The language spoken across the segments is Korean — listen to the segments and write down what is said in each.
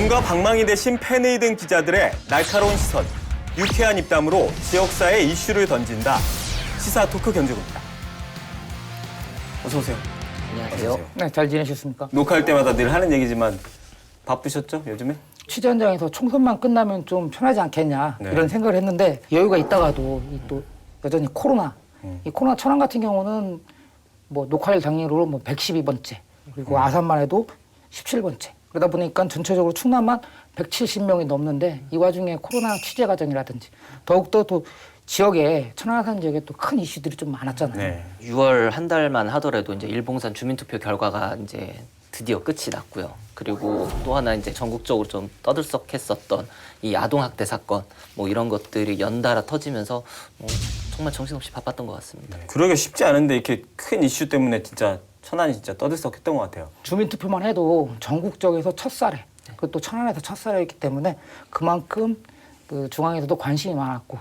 눈과 방망이 대신 팬이 든 기자들의 날카로운 시선, 유쾌한 입담으로 지역사회 이슈를 던진다. 시사 토크 견제구입니다. 어서 오세요. 안녕하세요. 네, 잘 지내셨습니까? 녹화할 때마다 늘 하는 얘기지만 바쁘셨죠, 요즘에? 취재 현장에서 총선만 끝나면 좀 편하지 않겠냐 네. 이런 생각을 했는데 여유가 있다가도 또 여전히 코로나, 이 코로나 천안 같은 경우는 뭐 녹화일 당일로 뭐 112번째 그리고 아산만 해도 17번째 그러다 보니까 전체적으로 충남만 170명이 넘는데 이 와중에 코로나 취재 과정이라든지 더욱더 또 지역에 천안 아산 지역에 또 큰 이슈들이 좀 많았잖아요. 네. 6월 한 달만 하더라도 이제 일봉산 주민투표 결과가 이제 드디어 끝이 났고요. 그리고 또 하나 이제 전국적으로 좀 떠들썩했었던 이 아동학대 사건 뭐 이런 것들이 연달아 터지면서 뭐 정말 정신없이 바빴던 것 같습니다. 그러기가 쉽지 않은데 이렇게 큰 이슈 때문에 진짜 천안이 진짜 떠들썩했던 것 같아요. 주민투표만 해도 전국적에서 첫 사례, 그리고 또 천안에서 첫 사례였기 때문에 그만큼 그 중앙에서도 관심이 많았고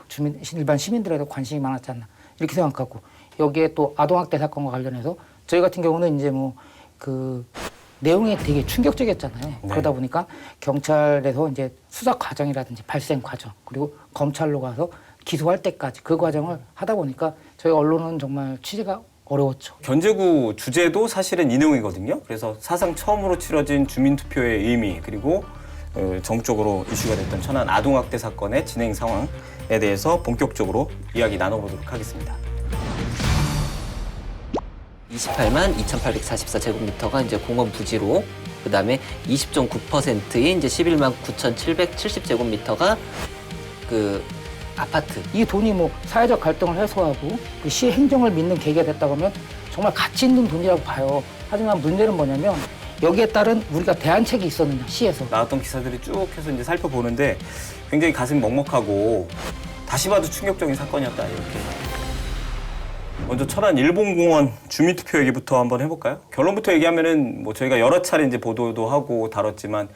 일반 시민들에도 관심이 많았지 않나 이렇게 생각하고 여기에 또 아동학대 사건과 관련해서 저희 같은 경우는 이제 뭐 그 내용이 되게 충격적이었잖아요. 네. 그러다 보니까 경찰에서 이제 수사 과정이라든지 발생 과정 그리고 검찰로 가서 기소할 때까지 그 과정을 하다 보니까 저희 언론은 정말 취재가 어려웠죠. 견제구 주제도 사실은 이 내용이거든요. 그래서 사상 처음으로 치러진 주민투표의 의미 그리고 전국적으로 이슈가 됐던 천안 아동학대 사건의 진행 상황에 대해서 본격적으로 이야기 나눠보도록 하겠습니다. 28만 2,844제곱미터가 이제 공원 부지로 그다음에 20.9%인 이제 11만 9,770제곱미터가 그 아파트. 이 돈이 뭐 사회적 갈등을 해소하고 그 시의 행정을 믿는 계기가 됐다고 하면 정말 가치 있는 돈이라고 봐요. 하지만 문제는 뭐냐면 여기에 따른 우리가 대안책이 있었느냐 시에서. 나왔던 기사들이 쭉 해서 이제 살펴보는데 굉장히 가슴이 먹먹하고 다시 봐도 충격적인 사건이었다 이렇게. 먼저 천안 일본공원 주민투표 얘기부터 한번 해볼까요? 결론부터 얘기하면은 뭐 저희가 여러 차례 이제 보도도 하고 다뤘지만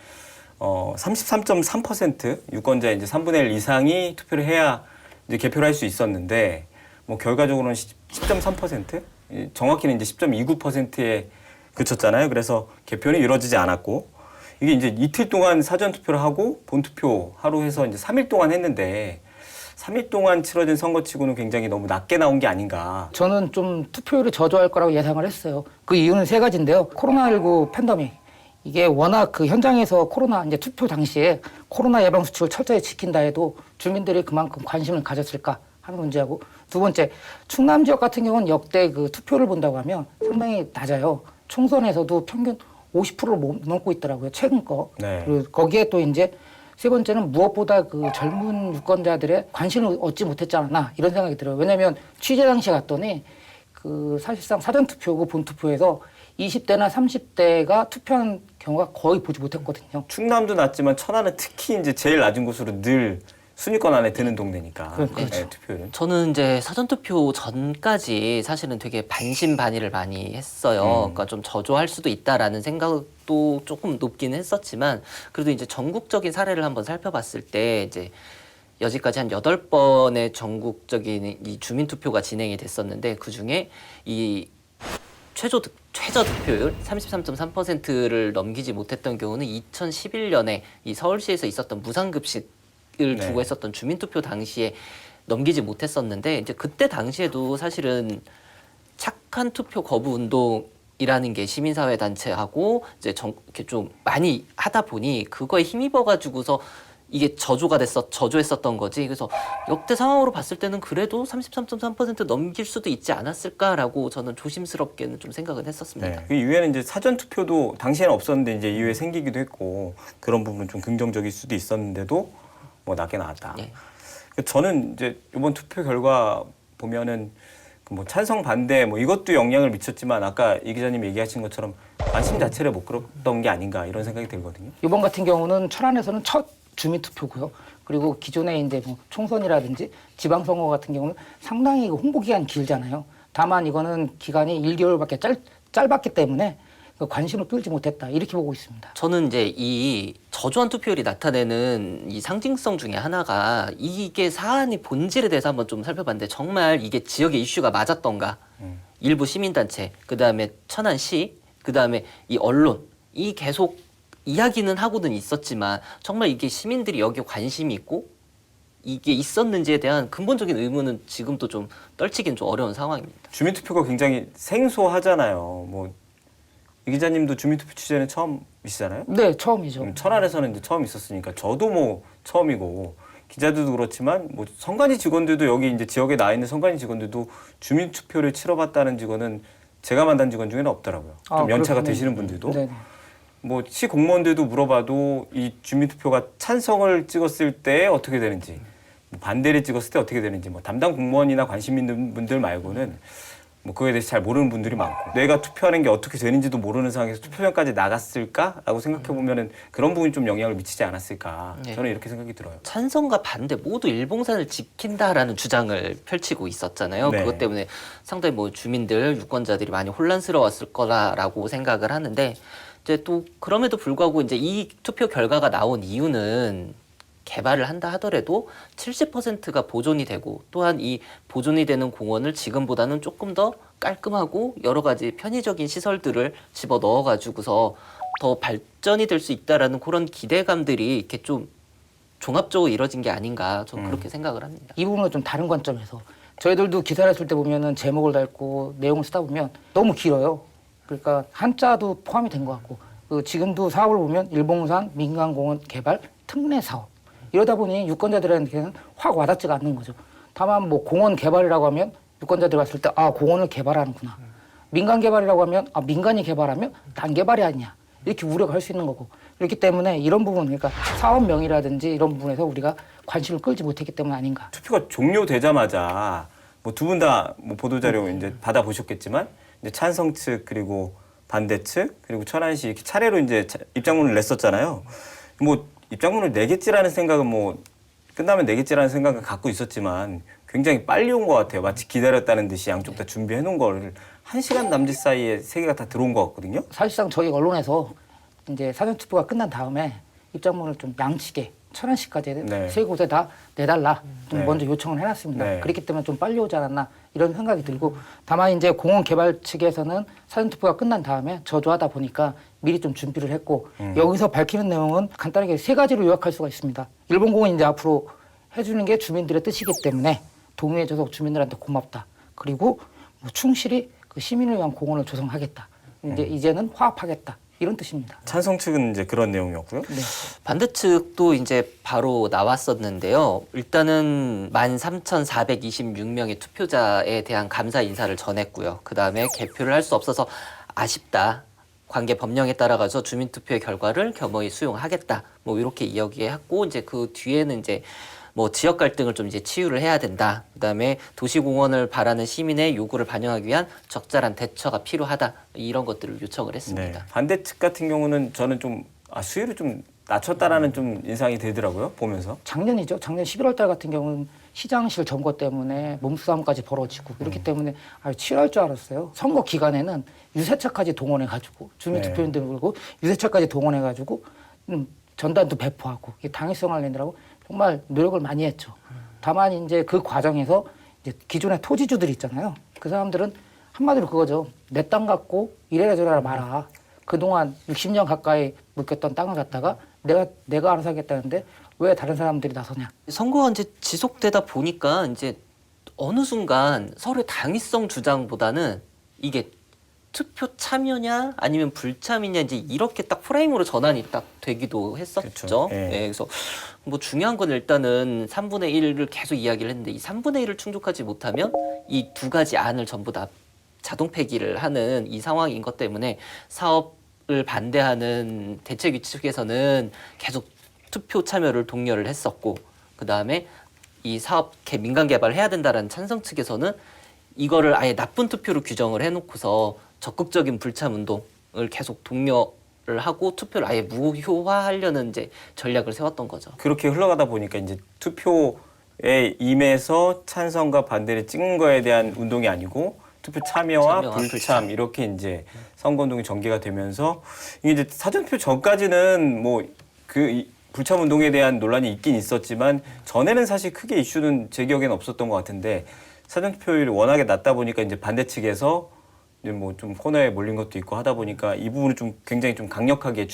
33.3% 유권자 이제 3분의 1 이상이 투표를 해야 이제 개표를 할 수 있었는데 뭐 결과적으로는 10.3% 정확히는 이제 10.29%에 그쳤잖아요. 그래서 개표는 이루어지지 않았고 이게 이제 이틀 동안 사전 투표를 하고 본투표 하루 해서 이제 3일 동안 했는데 3일 동안 치러진 선거치고는 굉장히 너무 낮게 나온 게 아닌가. 저는 좀 투표율이 저조할 거라고 예상을 했어요. 그 이유는 세 가지인데요. 코로나19 팬데믹. 이게 워낙 그 현장에서 코로나 이제 투표 당시에 코로나 예방 수칙을 철저히 지킨다 해도 주민들이 그만큼 관심을 가졌을까 하는 문제하고 두 번째 충남 지역 같은 경우는 역대 그 투표를 본다고 하면 상당히 낮아요. 총선에서도 평균 50%를 못 넘고 있더라고요. 최근 거. 네. 그리고 거기에 또 이제 세 번째는 무엇보다 그 젊은 유권자들의 관심을 얻지 못했지 않았나 이런 생각이 들어요. 왜냐하면 취재 당시에 갔더니 그 사실상 사전투표고 본투표에서 20대나 30대가 투표한 경우가 거의 보지 못했거든요. 충남도 낮지만 천안은 특히 이제 제일 낮은 곳으로 늘 순위권 안에 드는 동네니까. 그렇죠. 네, 투표율은. 저는 이제 사전투표 전까지 사실은 되게 반신반의를 많이 했어요. 그러니까 좀 저조할 수도 있다라는 생각도 조금 높기는 했었지만 그래도 이제 전국적인 사례를 한번 살펴봤을 때 이제 여지까지 한 8번의 전국적인 이 주민투표가 진행이 됐었는데 그중에 이 최저 득표율 33.3%를 넘기지 못했던 경우는 2011년에 이 서울시에서 있었던 무상급식 을 네. 두고 했었던 주민투표 당시에 넘기지 못했었는데 이제 그때 당시에도 사실은 착한 투표 거부 운동이라는 게 시민사회 단체하고 이제 이렇게 좀 많이 하다 보니 그거에 힘입어 가지고서 이게 저조했었던 거지. 그래서 역대 상황으로 봤을 때는 그래도 33.3% 넘길 수도 있지 않았을까라고 저는 조심스럽게는 좀 생각은 했었습니다. 네. 그 이후에는 이제 사전 투표도 당시에는 없었는데 이제 이후에 생기기도 했고 그런 부분은 좀 긍정적일 수도 있었는데도 뭐 낮게 나왔다. 예. 저는 이제 이번 투표 결과 보면은 뭐 찬성 반대 뭐 이것도 영향을 미쳤지만 아까 이 기자님 얘기하신 것처럼 관심 자체를 못 끌었던 게 아닌가 이런 생각이 들거든요. 이번 같은 경우는 천안에서는 첫 주민투표고요. 그리고 기존에 이제 뭐 총선이라든지 지방선거 같은 경우는 상당히 홍보 기간이 길잖아요. 다만 이거는 기간이 1개월밖에 짧았기 때문에 관심을 끌지 못했다 이렇게 보고 있습니다. 저는 이제 이 저조한 투표율이 나타내는 이 상징성 중에 하나가 이게 사안의 본질에 대해서 한번 좀 살펴봤는데 정말 이게 지역의 이슈가 맞았던가 일부 시민단체 그다음에 천안시 그다음에 이 언론 이 계속 이야기는 하고는 있었지만 정말 이게 시민들이 여기에 관심이 있고 이게 있었는지에 대한 근본적인 의문은 지금도 좀 떨치기는 좀 어려운 상황입니다. 주민투표가 굉장히 생소하잖아요. 뭐 이 기자님도 주민투표 취재는 처음이시잖아요. 네, 처음이죠. 천안에서는 이제 처음 있었으니까 저도 뭐 처음이고 기자들도 그렇지만 뭐 선관위 직원들도 여기 이제 지역에 나 있는 선관위 직원들도 주민투표를 치러봤다는 직원은 제가 만난 직원 중에는 없더라고요. 좀 연차가 그렇군요. 되시는 분들도. 네. 뭐 시 공무원들도 물어봐도 이 주민투표가 찬성을 찍었을 때 어떻게 되는지, 뭐 반대를 찍었을 때 어떻게 되는지, 뭐 담당 공무원이나 관심 있는 분들 말고는 뭐 그거에 대해서 잘 모르는 분들이 많고, 내가 투표하는 게 어떻게 되는지도 모르는 상황에서 투표장까지 나갔을까라고 생각해 보면은 그런 부분이 좀 영향을 미치지 않았을까. 네. 저는 이렇게 생각이 들어요. 찬성과 반대 모두 일봉산을 지킨다라는 주장을 펼치고 있었잖아요. 네. 그것 때문에 상당히 뭐 주민들, 유권자들이 많이 혼란스러웠을 거라고 생각을 하는데 이제 또 그럼에도 불구하고 이제 이 투표 결과가 나온 이유는 개발을 한다 하더라도 70%가 보존이 되고 또한 이 보존이 되는 공원을 지금보다는 조금 더 깔끔하고 여러 가지 편의적인 시설들을 집어 넣어가지고서 더 발전이 될 수 있다라는 그런 기대감들이 이렇게 좀 종합적으로 이뤄진 게 아닌가 저는 그렇게 생각을 합니다. 이 부분은 좀 다른 관점에서 저희들도 기사를 쓸 때 보면은 제목을 달고 내용을 쓰다 보면 너무 길어요. 그러니까 한자도 포함이 된 것 같고 지금도 사업을 보면 일봉산 민간공원 개발 특례 사업 이러다 보니 유권자들한테는 확 와닿지가 않는 거죠. 다만 뭐 공원 개발이라고 하면 유권자들이 봤을 때 아 공원을 개발하는구나. 민간 개발이라고 하면 아 민간이 개발하면 단 개발이 아니냐 이렇게 우려가 할 수 있는 거고 그렇기 때문에 이런 부분 그러니까 사업명이라든지 이런 부분에서 우리가 관심을 끌지 못했기 때문 아닌가. 투표가 종료되자마자 뭐 두 분 다 뭐 보도자료 이제 받아 보셨겠지만 이제 찬성 측 그리고 반대 측 그리고 천안시 이렇게 차례로 이제 입장문을 냈었잖아요. 뭐 입장문을 내겠지라는 생각은 뭐 끝나면 내겠지라는 생각을 갖고 있었지만 굉장히 빨리 온 것 같아요. 마치 기다렸다는 듯이 양쪽 다 준비해 놓은 거를 1시간 남짓 사이에 세 개가 다 들어온 것 같거든요. 사실상 저희 언론에서 이제 사전투표가 끝난 다음에 입장문을 좀 양측에 천안시까지 네. 세 곳에 다 내달라 좀 네. 먼저 요청을 해놨습니다. 네. 그렇기 때문에 좀 빨리 오지 않았나 이런 생각이 들고 다만 이제 공원 개발 측에서는 사전투표가 끝난 다음에 저조하다 보니까 미리 좀 준비를 했고 여기서 밝히는 내용은 간단하게 세 가지로 요약할 수가 있습니다. 일본공원 이제 앞으로 해주는 게 주민들의 뜻이기 때문에 동의해줘서 주민들한테 고맙다. 그리고 뭐 충실히 그 시민을 위한 공원을 조성하겠다. 이제는 화합하겠다. 이런 뜻입니다. 찬성 측은 이제 그런 내용이었고요. 네. 반대 측도 이제 바로 나왔었는데요. 일단은 13,426명의 투표자에 대한 감사 인사를 전했고요. 그 다음에 개표를 할 수 없어서 아쉽다. 관계 법령에 따라가서 주민투표의 결과를 겸허히 수용하겠다. 뭐 이렇게 이야기했고 이제 그 뒤에는 이제 뭐 지역 갈등을 좀 이제 치유를 해야 된다. 그다음에 도시공원을 바라는 시민의 요구를 반영하기 위한 적절한 대처가 필요하다. 이런 것들을 요청을 했습니다. 네. 반대 측 같은 경우는 저는 좀 수위를 좀 낮췄다라는 좀 인상이 들더라고요. 보면서. 작년이죠. 작년 11월 달 같은 경우는 시장실 점거 때문에 몸싸움까지 벌어지고 그렇기 때문에 치열할 줄 알았어요. 선거 기간에는 유세차까지 동원해가지고 주민투표인들 그리고 유세차까지 동원해가지고 전단도 배포하고 당위성을 내느라고 정말 노력을 많이 했죠. 다만 이제 그 과정에서 이제 기존의 토지주들 있잖아요. 그 사람들은 한마디로 그거죠. 내 땅 갖고 이래라 저래라 마라. 그동안 60년 가까이 묶였던 땅을 갖다가 내가 알아서 하겠다는데 왜 다른 사람들이 나서냐. 선거가 이제 지속되다 보니까 이제 어느 순간 서로의 당위성 주장보다는 이게 투표 참여냐 아니면 불참이냐 이제 이렇게 딱 프레임으로 전환이 딱 되기도 했었죠. 그렇죠. 예. 네, 그래서 뭐 중요한 건 일단은 3분의 1을 계속 이야기를 했는데 이 3분의 1을 충족하지 못하면 이 두 가지 안을 전부 다 자동 폐기를 하는 이 상황인 것 때문에 사업을 반대하는 대책위 측에서는 계속 투표 참여를 독려를 했었고 그 다음에 이 사업 민간 개발을 해야 된다라는 찬성 측에서는 이거를 아예 나쁜 투표로 규정을 해놓고서 적극적인 불참 운동을 계속 독려를 하고 투표를 아예 무효화하려는 이제 전략을 세웠던 거죠. 그렇게 흘러가다 보니까 이제 투표에 임해서 찬성과 반대를 찍는 거에 대한 운동이 아니고 투표 참여와 불참 이렇게 이제 선거운동이 전개가 되면서 이게 이제 사전투표 전까지는 뭐 그 불참 운동에 대한 논란이 있긴 있었지만 전에는 사실 크게 이슈는 제 기억에는 없었던 것 같은데 사전투표율이 워낙에 낮다 보니까 이제 반대 측에서 이제 뭐 좀 코너에 몰린 것도 있고 하다 보니까 이 부분을 좀 굉장히 좀 강력하게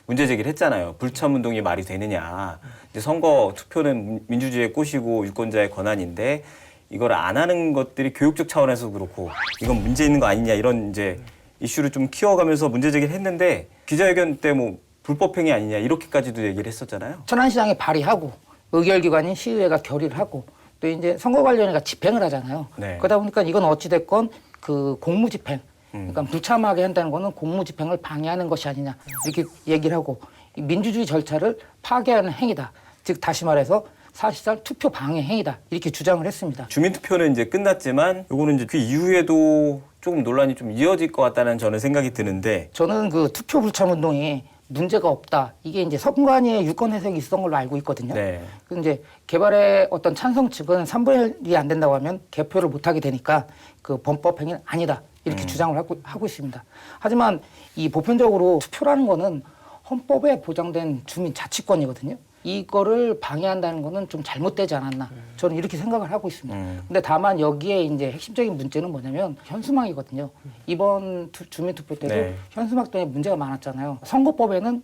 문제 제기를 했잖아요. 불참 운동이 말이 되느냐. 이제 선거 투표는 민주주의의 꽃이고 유권자의 권한인데 이걸 안 하는 것들이 교육적 차원에서 그렇고 이건 문제 있는 거 아니냐 이런 이제 이슈를 좀 키워가면서 문제 제기를 했는데 기자회견 때 뭐 불법행위 아니냐 이렇게까지도 얘기를 했었잖아요. 천안시장에 발의하고 의결기관인 시의회가 결의를 하고 또 이제 선거 관련해가 집행을 하잖아요. 네. 그러다 보니까 이건 어찌됐건 그 공무집행, 그러니까 불참하게 한다는 거는 공무집행을 방해하는 것이 아니냐 이렇게 얘기를 하고 이 민주주의 절차를 파괴하는 행위다. 즉 다시 말해서 사실상 투표 방해 행위다 이렇게 주장을 했습니다. 주민투표는 이제 끝났지만 요거는 이제 그 이후에도 조금 논란이 좀 이어질 것 같다는 저는 생각이 드는데 저는 그 투표 불참 운동이 문제가 없다. 이게 이제 선관위의 유권 해석이 있었던 걸로 알고 있거든요. 네. 그 이제 개발의 어떤 찬성 측은 3분의 1이 안 된다고 하면 개표를 못 하게 되니까 그 범법 행위는 아니다. 이렇게 주장을 하고 있습니다. 하지만 이 보편적으로 투표라는 거는 헌법에 보장된 주민 자치권이거든요. 이거를 방해한다는 거는 좀 잘못되지 않았나. 저는 이렇게 생각을 하고 있습니다. 근데 다만 여기에 이제 핵심적인 문제는 뭐냐면 현수막이거든요. 이번 주민투표 때도 네. 현수막 때문에 문제가 많았잖아요. 선거법에는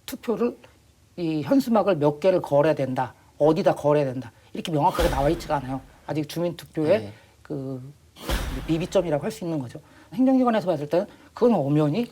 투표를 이 현수막을 몇 개를 걸어야 된다. 어디다 걸어야 된다. 이렇게 명확하게 나와 있지가 않아요. 아직 주민투표의 네. 그 미비점이라고 할 수 있는 거죠. 행정기관에서 봤을 때는 그건 엄연히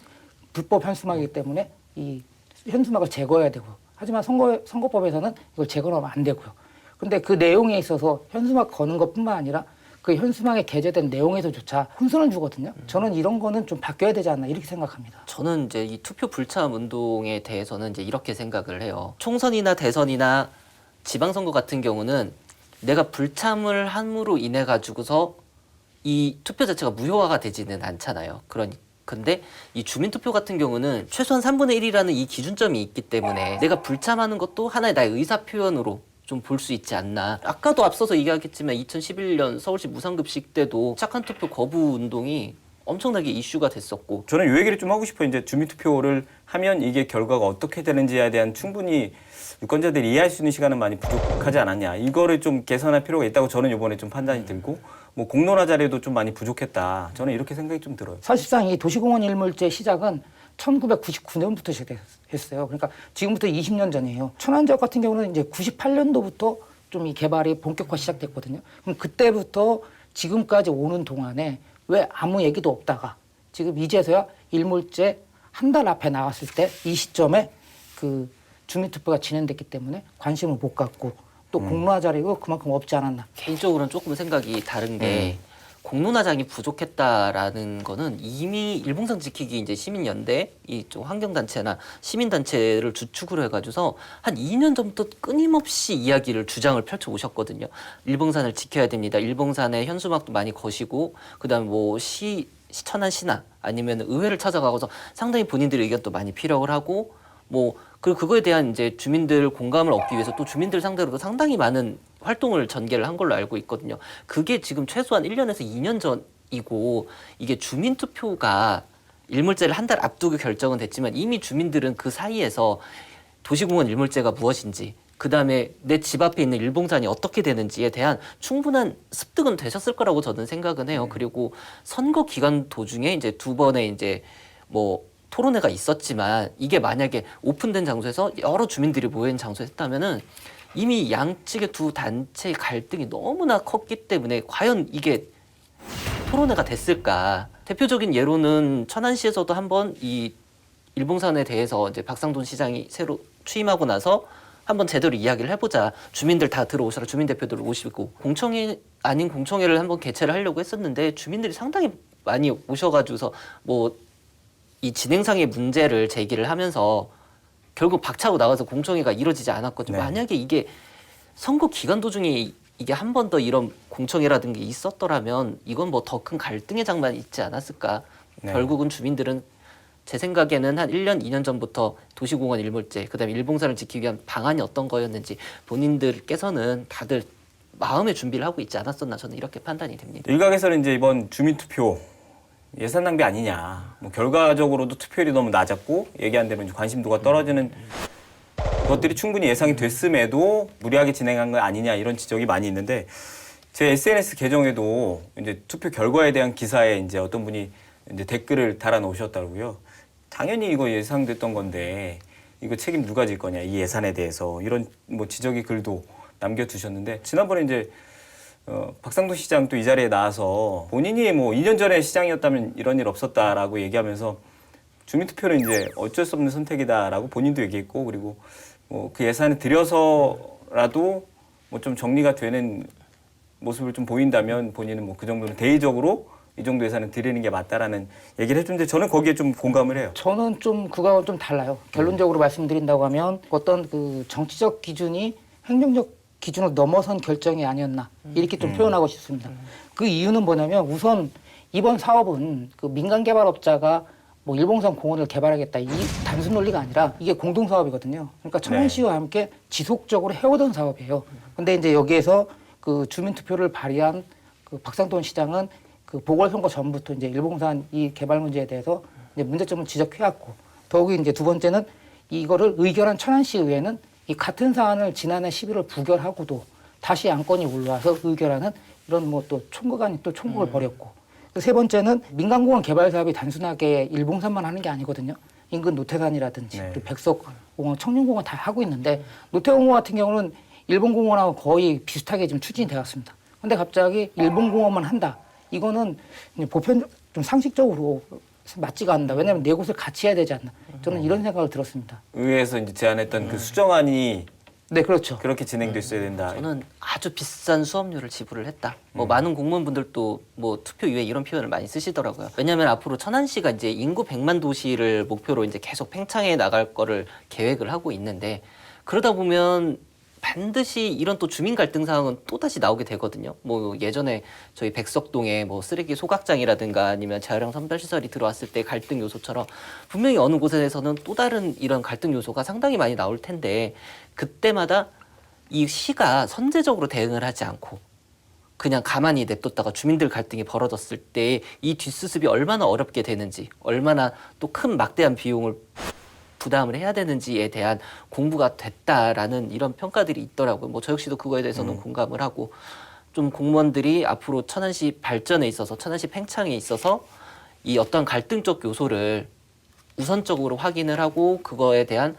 불법 현수막이기 때문에 이 현수막을 제거해야 되고 하지만 선거법에서는 이걸 제거하면 안 되고요. 그런데 그 내용에 있어서 현수막 거는 것뿐만 아니라 그 현수막에 게재된 내용에서조차 혼선을 주거든요. 저는 이런 거는 좀 바뀌어야 되지 않나 이렇게 생각합니다. 저는 이제 이 투표 불참 운동에 대해서는 이제 이렇게 생각을 해요. 총선이나 대선이나 지방선거 같은 경우는 내가 불참을 함으로 인해 가지고서 이 투표 자체가 무효화가 되지는 않잖아요. 근데 이 주민투표 같은 경우는 최소한 3분의 1이라는 이 기준점이 있기 때문에 내가 불참하는 것도 하나의 나의 의사표현으로 좀 볼 수 있지 않나. 아까도 앞서서 얘기하겠지만 2011년 서울시 무상급식 때도 착한 투표 거부 운동이 엄청나게 이슈가 됐었고 저는 이 얘기를 좀 하고 싶어요. 이제 주민투표를 하면 이게 결과가 어떻게 되는지에 대한 충분히 유권자들이 이해할 수 있는 시간은 많이 부족하지 않았냐. 이거를 좀 개선할 필요가 있다고 저는 이번에 좀 판단이 들고 뭐 공론화 자료도 좀 많이 부족했다. 저는 이렇게 생각이 좀 들어요. 사실상 이 도시공원 일몰제 시작은 1999년부터 시작했어요. 그러니까 지금부터 20년 전이에요. 천안 지역 같은 경우는 이제 98년도부터 좀 이 개발이 본격화 시작됐거든요. 그럼 그때부터 지금까지 오는 동안에 왜 아무 얘기도 없다가 지금 이제서야 일몰제 한 달 앞에 나왔을 때 이 시점에 그 주민투표가 진행됐기 때문에 관심을 못 갖고 또 공론화 자료가 그만큼 없지 않았나. 개인적으로는 조금 생각이 다른 게 공론화장이 부족했다라는 거는 이미 일봉산 지키기 이제 시민연대 이쪽 환경단체나 시민단체를 주축으로 해가지고서 한 2년 전부터 끊임없이 이야기를 주장을 펼쳐 오셨거든요. 일봉산을 지켜야 됩니다. 일봉산에 현수막도 많이 거시고 그다음에 뭐 천안시나 아니면 의회를 찾아가고서 상당히 본인들의 의견도 많이 피력을 하고 뭐 그리고 그거에 대한 이제 주민들 공감을 얻기 위해서 또 주민들 상대로도 상당히 많은 활동을 전개를 한 걸로 알고 있거든요. 그게 지금 최소한 1년에서 2년 전이고 이게 주민투표가 일몰제를 한 달 앞두고 결정은 됐지만 이미 주민들은 그 사이에서 도시공원 일몰제가 무엇인지 그다음에 내 집 앞에 있는 일봉산이 어떻게 되는지에 대한 충분한 습득은 되셨을 거라고 저는 생각은 해요. 그리고 선거 기간 도중에 이제 두 번의 이제 뭐 토론회가 있었지만 이게 만약에 오픈된 장소에서 여러 주민들이 모인 장소에 했다면은 이미 양측의 두 단체의 갈등이 너무나 컸기 때문에 과연 이게 토론회가 됐을까? 대표적인 예로는 천안시에서도 한번 이 일봉산에 대해서 이제 박상돈 시장이 새로 취임하고 나서 한번 제대로 이야기를 해보자. 주민들 다 들어오셔라. 주민 대표들 오시고 공청회 아닌 공청회를 한번 개최를 하려고 했었는데 주민들이 상당히 많이 오셔가지고서 뭐 이 진행상의 문제를 제기를 하면서 결국 박차고 나가서 공청회가 이루어지지 않았거든요. 네. 만약에 이게 선거 기간 도중에 이게 한 번 더 이런 공청회라든 게 있었더라면 이건 뭐 더 큰 갈등의 장만이 있지 않았을까. 네. 결국은 주민들은 제 생각에는 한 1년, 2년 전부터 도시공원 일몰제, 그다음에 일봉산을 지키기 위한 방안이 어떤 거였는지 본인들께서는 다들 마음의 준비를 하고 있지 않았었나 저는 이렇게 판단이 됩니다. 일각에서는 이제 이번 주민투표 예산 낭비 아니냐. 뭐 결과적으로도 투표율이 너무 낮았고 얘기한 대로 이제 관심도가 떨어지는 것들이 충분히 예상이 됐음에도 무리하게 진행한 거 아니냐 이런 지적이 많이 있는데 제 SNS 계정에도 이제 투표 결과에 대한 기사에 이제 어떤 분이 이제 댓글을 달아 놓으셨더라고요. 당연히 이거 예상됐던 건데 이거 책임 누가 질 거냐 이 예산에 대해서 이런 뭐 지적의 글도 남겨두셨는데 지난번에 이제 박상도 시장 또 이 자리에 나와서 본인이 뭐 2년 전에 시장이었다면 이런 일 없었다라고 얘기하면서 주민투표는 이제 어쩔 수 없는 선택이다라고 본인도 얘기했고 그리고 뭐 그 예산을 들여서라도 뭐 좀 정리가 되는 모습을 좀 보인다면 본인은 뭐 그 정도는 대의적으로 이 정도 예산을 드리는 게 맞다라는 얘기를 해주는데 저는 거기에 좀 공감을 해요. 저는 좀 그거하고 좀 달라요. 결론적으로 말씀드린다고 하면 어떤 그 정치적 기준이 행정적 기준을 넘어선 결정이 아니었나 이렇게 좀 표현하고 싶습니다. 그 이유는 뭐냐면 우선 이번 사업은 그 민간 개발업자가 뭐 일봉산 공원을 개발하겠다 이 단순 논리가 아니라 이게 공동 사업이거든요. 그러니까 천안시와 함께 지속적으로 해오던 사업이에요. 근데 이제 여기에서 그 주민투표를 발의한 그 박상돈 시장은 그 보궐선거 전부터 이제 일봉산 이 개발 문제에 대해서 이제 문제점을 지적해왔고 더욱이 이제 두 번째는 이거를 의결한 천안시 의회는 이 같은 사안을 지난해 11월 부결하고도 다시 안건이 올라와서 의결하는 이런 뭐 또 총국 아닌 또 총국을 벌였고 세 번째는 민간공원 개발 사업이 단순하게 일봉산만 하는 게 아니거든요. 인근 노태산이라든지 그리고 백석공원, 청룡공원 다 하고 있는데 노태공원 같은 경우는 일본공원하고 거의 비슷하게 지금 추진이 되었습니다. 근데 갑자기 일본공원만 한다. 이거는 보편 좀 상식적으로 맞지가 않는다. 왜냐하면 네 곳을 같이 해야 되지 않나. 저는 이런 생각을 들었습니다. 의회에서 이제 제안했던 그 수정안이 네, 그렇죠. 그렇게 진행됐어야 된다. 저는 아주 비싼 수업료를 지불을 했다. 뭐 많은 공무원분들도 뭐 투표 이후에 이런 표현을 많이 쓰시더라고요. 왜냐하면 앞으로 천안시가 이제 인구 100만 도시를 목표로 이제 계속 팽창해 나갈 거를 계획을 하고 있는데 그러다 보면 반드시 이런 또 주민 갈등 상황은 또 다시 나오게 되거든요. 뭐 예전에 저희 백석동에 뭐 쓰레기 소각장이라든가 아니면 재활용 선별 시설이 들어왔을 때 갈등 요소처럼 분명히 어느 곳에서는 또 다른 이런 갈등 요소가 상당히 많이 나올 텐데 그때마다 이 시가 선제적으로 대응을 하지 않고 그냥 가만히 냅뒀다가 주민들 갈등이 벌어졌을 때 이 뒷수습이 얼마나 어렵게 되는지 얼마나 또 큰 막대한 비용을 부담을 해야 되는지에 대한 공부가 됐다라는 이런 평가들이 있더라고요. 뭐 저 역시도 그거에 대해서는 공감을 하고 좀 공무원들이 앞으로 천안시 발전에 있어서 천안시 팽창에 있어서 이 어떤 갈등적 요소를 우선적으로 확인을 하고 그거에 대한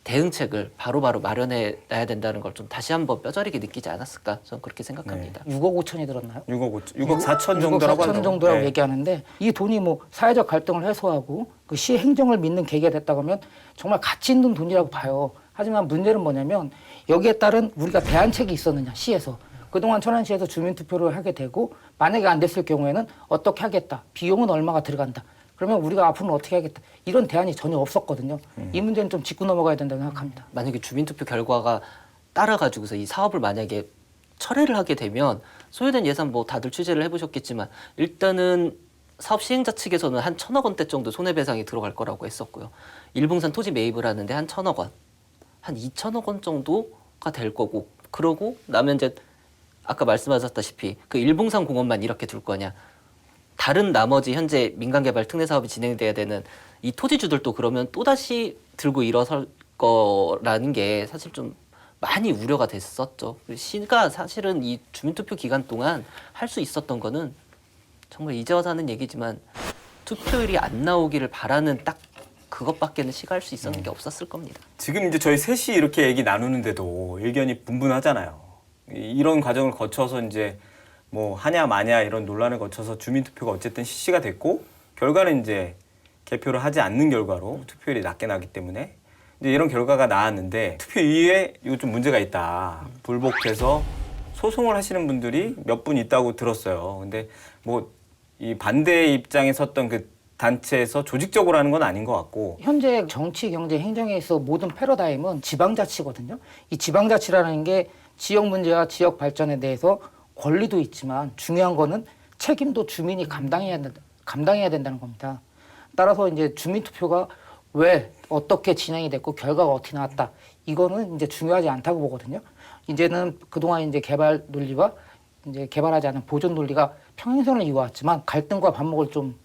대응책을 바로바로 마련해 놔야 된다는 걸 좀 다시 한번 뼈저리게 느끼지 않았을까 저는 그렇게 생각합니다. 6억 5천이 들었나요? 6억 4천 6억 정도라고 4천 정도라고 얘기하는데 이 돈이 뭐 사회적 갈등을 해소하고 그 시 행정을 믿는 계기가 됐다고 하면 정말 가치 있는 돈이라고 봐요. 하지만 문제는 뭐냐면 여기에 따른 우리가 대안책이 있었느냐 시에서 그동안 천안시에서 주민투표를 하게 되고 만약에 안 됐을 경우에는 어떻게 하겠다. 비용은 얼마가 들어간다. 그러면 우리가 앞으로는 어떻게 하겠다. 이런 대안이 전혀 없었거든요. 이 문제는 좀 짚고 넘어가야 된다고 생각합니다. 만약에 주민투표 결과가 따라가지고서 이 사업을 만약에 철회를 하게 되면 소요된 예산 뭐 다들 취재를 해보셨겠지만 일단은 사업 시행자 측에서는 한 1,000억 원대 정도 손해배상이 들어갈 거라고 했었고요. 일봉산 토지 매입을 하는데 한 1,000억 원, 한 2,000억 원 정도가 될 거고 그러고 나면 이제 아까 말씀하셨다시피 그 일봉산 공원만 이렇게 둘 거냐. 다른 나머지 현재 민간개발 특례 사업이 진행돼야 되는 이 토지주들도 그러면 또다시 들고 일어설 거라는 게 사실 좀 많이 우려가 됐었죠. 시가 사실은 이 주민투표 기간 동안 할 수 있었던 거는 정말 이제 와서 하는 얘기지만 투표율이 안 나오기를 바라는 딱 그것밖에는 시가 할 수 있었는 게 없었을 겁니다. 지금 이제 저희 셋이 이렇게 얘기 나누는데도 의견이 분분하잖아요. 이런 과정을 거쳐서 이제 뭐 하냐 마냐 이런 논란을 거쳐서 주민투표가 어쨌든 실시가 됐고 결과는 이제 개표를 하지 않는 결과로 투표율이 낮게 나기 때문에 이제 이런 결과가 나왔는데 투표 이후에 이거 좀 문제가 있다. 불복해서 소송을 하시는 분들이 몇 분 있다고 들었어요. 근데 뭐 이 반대 입장에 섰던 그 단체에서 조직적으로 하는 건 아닌 것 같고 현재 정치, 경제, 행정에 있어 모든 패러다임은 지방자치거든요. 이 지방자치라는 게 지역 문제와 지역 발전에 대해서 권리도 있지만 중요한 거는 책임도 주민이 감당해야 된다는 겁니다. 따라서 이제 주민투표가 왜 어떻게 진행이 됐고 결과가 어떻게 나왔다. 이거는 이제 중요하지 않다고 보거든요. 이제는 그동안 이제 개발 논리와 이제 개발하지 않은 보존 논리가 평행선을 이어왔지만 갈등과 반목을 좀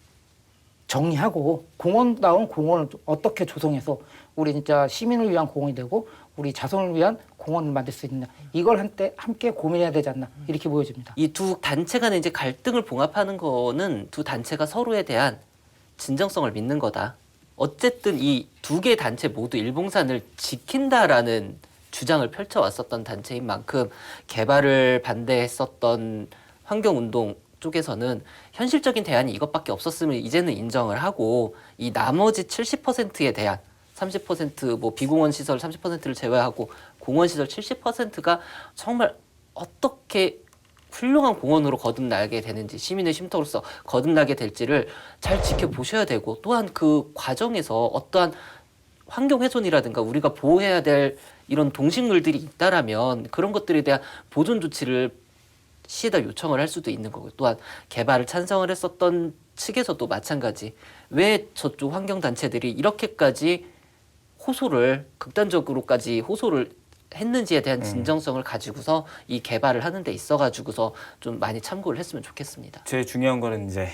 정리하고 공원다운 공원을 어떻게 조성해서 우리 진짜 시민을 위한 공원이 되고 우리 자손을 위한 공원을 만들 수 있느냐 이걸 함께 고민해야 되지 않나 이렇게 보여집니다. 이 두 단체 간의 이제 갈등을 봉합하는 거는 두 단체가 서로에 대한 진정성을 믿는 거다. 어쨌든 이 두 개 단체 모두 일봉산을 지킨다라는 주장을 펼쳐왔었던 단체인 만큼 개발을 반대했었던 환경운동 쪽에서는 현실적인 대안이 이것밖에 없었으면 이제는 인정을 하고 이 나머지 70%에 대한 30%뭐 비공원 시설 30%를 제외하고 공원 시설 70%가 정말 어떻게 훌륭한 공원으로 거듭나게 되는지 시민의 쉼터로서 거듭나게 될지를 잘 지켜보셔야 되고 또한 그 과정에서 어떠한 환경훼손이라든가 우리가 보호해야 될 이런 동식물들이 있다라면 그런 것들에 대한 보존 조치를 시에다 요청을 할 수도 있는 거고 또한 개발을 찬성을 했었던 측에서도 마찬가지 왜 저쪽 환경단체들이 이렇게까지 극단적으로까지 호소를 했는지에 대한 진정성을 가지고서 이 개발을 하는 데 있어가지고서 좀 많이 참고를 했으면 좋겠습니다. 제일 중요한 거는 이제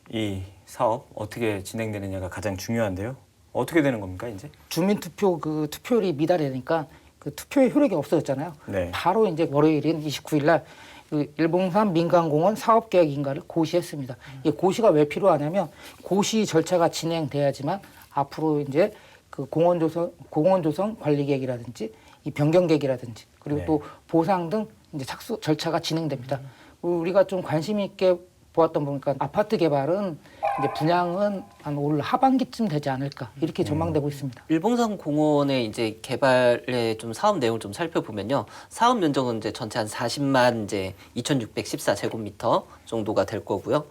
이 사업 어떻게 진행되느냐가 가장 중요한데요. 어떻게 되는 겁니까 이제? 주민투표 그 투표율이 미달되니까 그 투표의 효력이 없어졌잖아요. 네. 바로 이제 월요일인 29일 날 그 일봉산 민간공원 사업계획 인가를 고시했습니다. 이 고시가 왜 필요하냐면 고시 절차가 진행돼야지만 앞으로 이제 그 공원 조성 관리 계획이라든지 이 변경 계획이라든지 그리고 네. 또 보상 등 이제 착수 절차가 진행됩니다. 우리가 좀 관심 있게 보았던 보니까 아파트 개발은 이제 분양은 한 올 하반기쯤 되지 않을까 이렇게 전망되고 있습니다. 일봉산 공원의 이제 개발의 좀 사업 내용을 좀 살펴보면요. 사업 면적은 이제 전체 한 40만 이제 2,614제곱미터 정도가 될 거고요.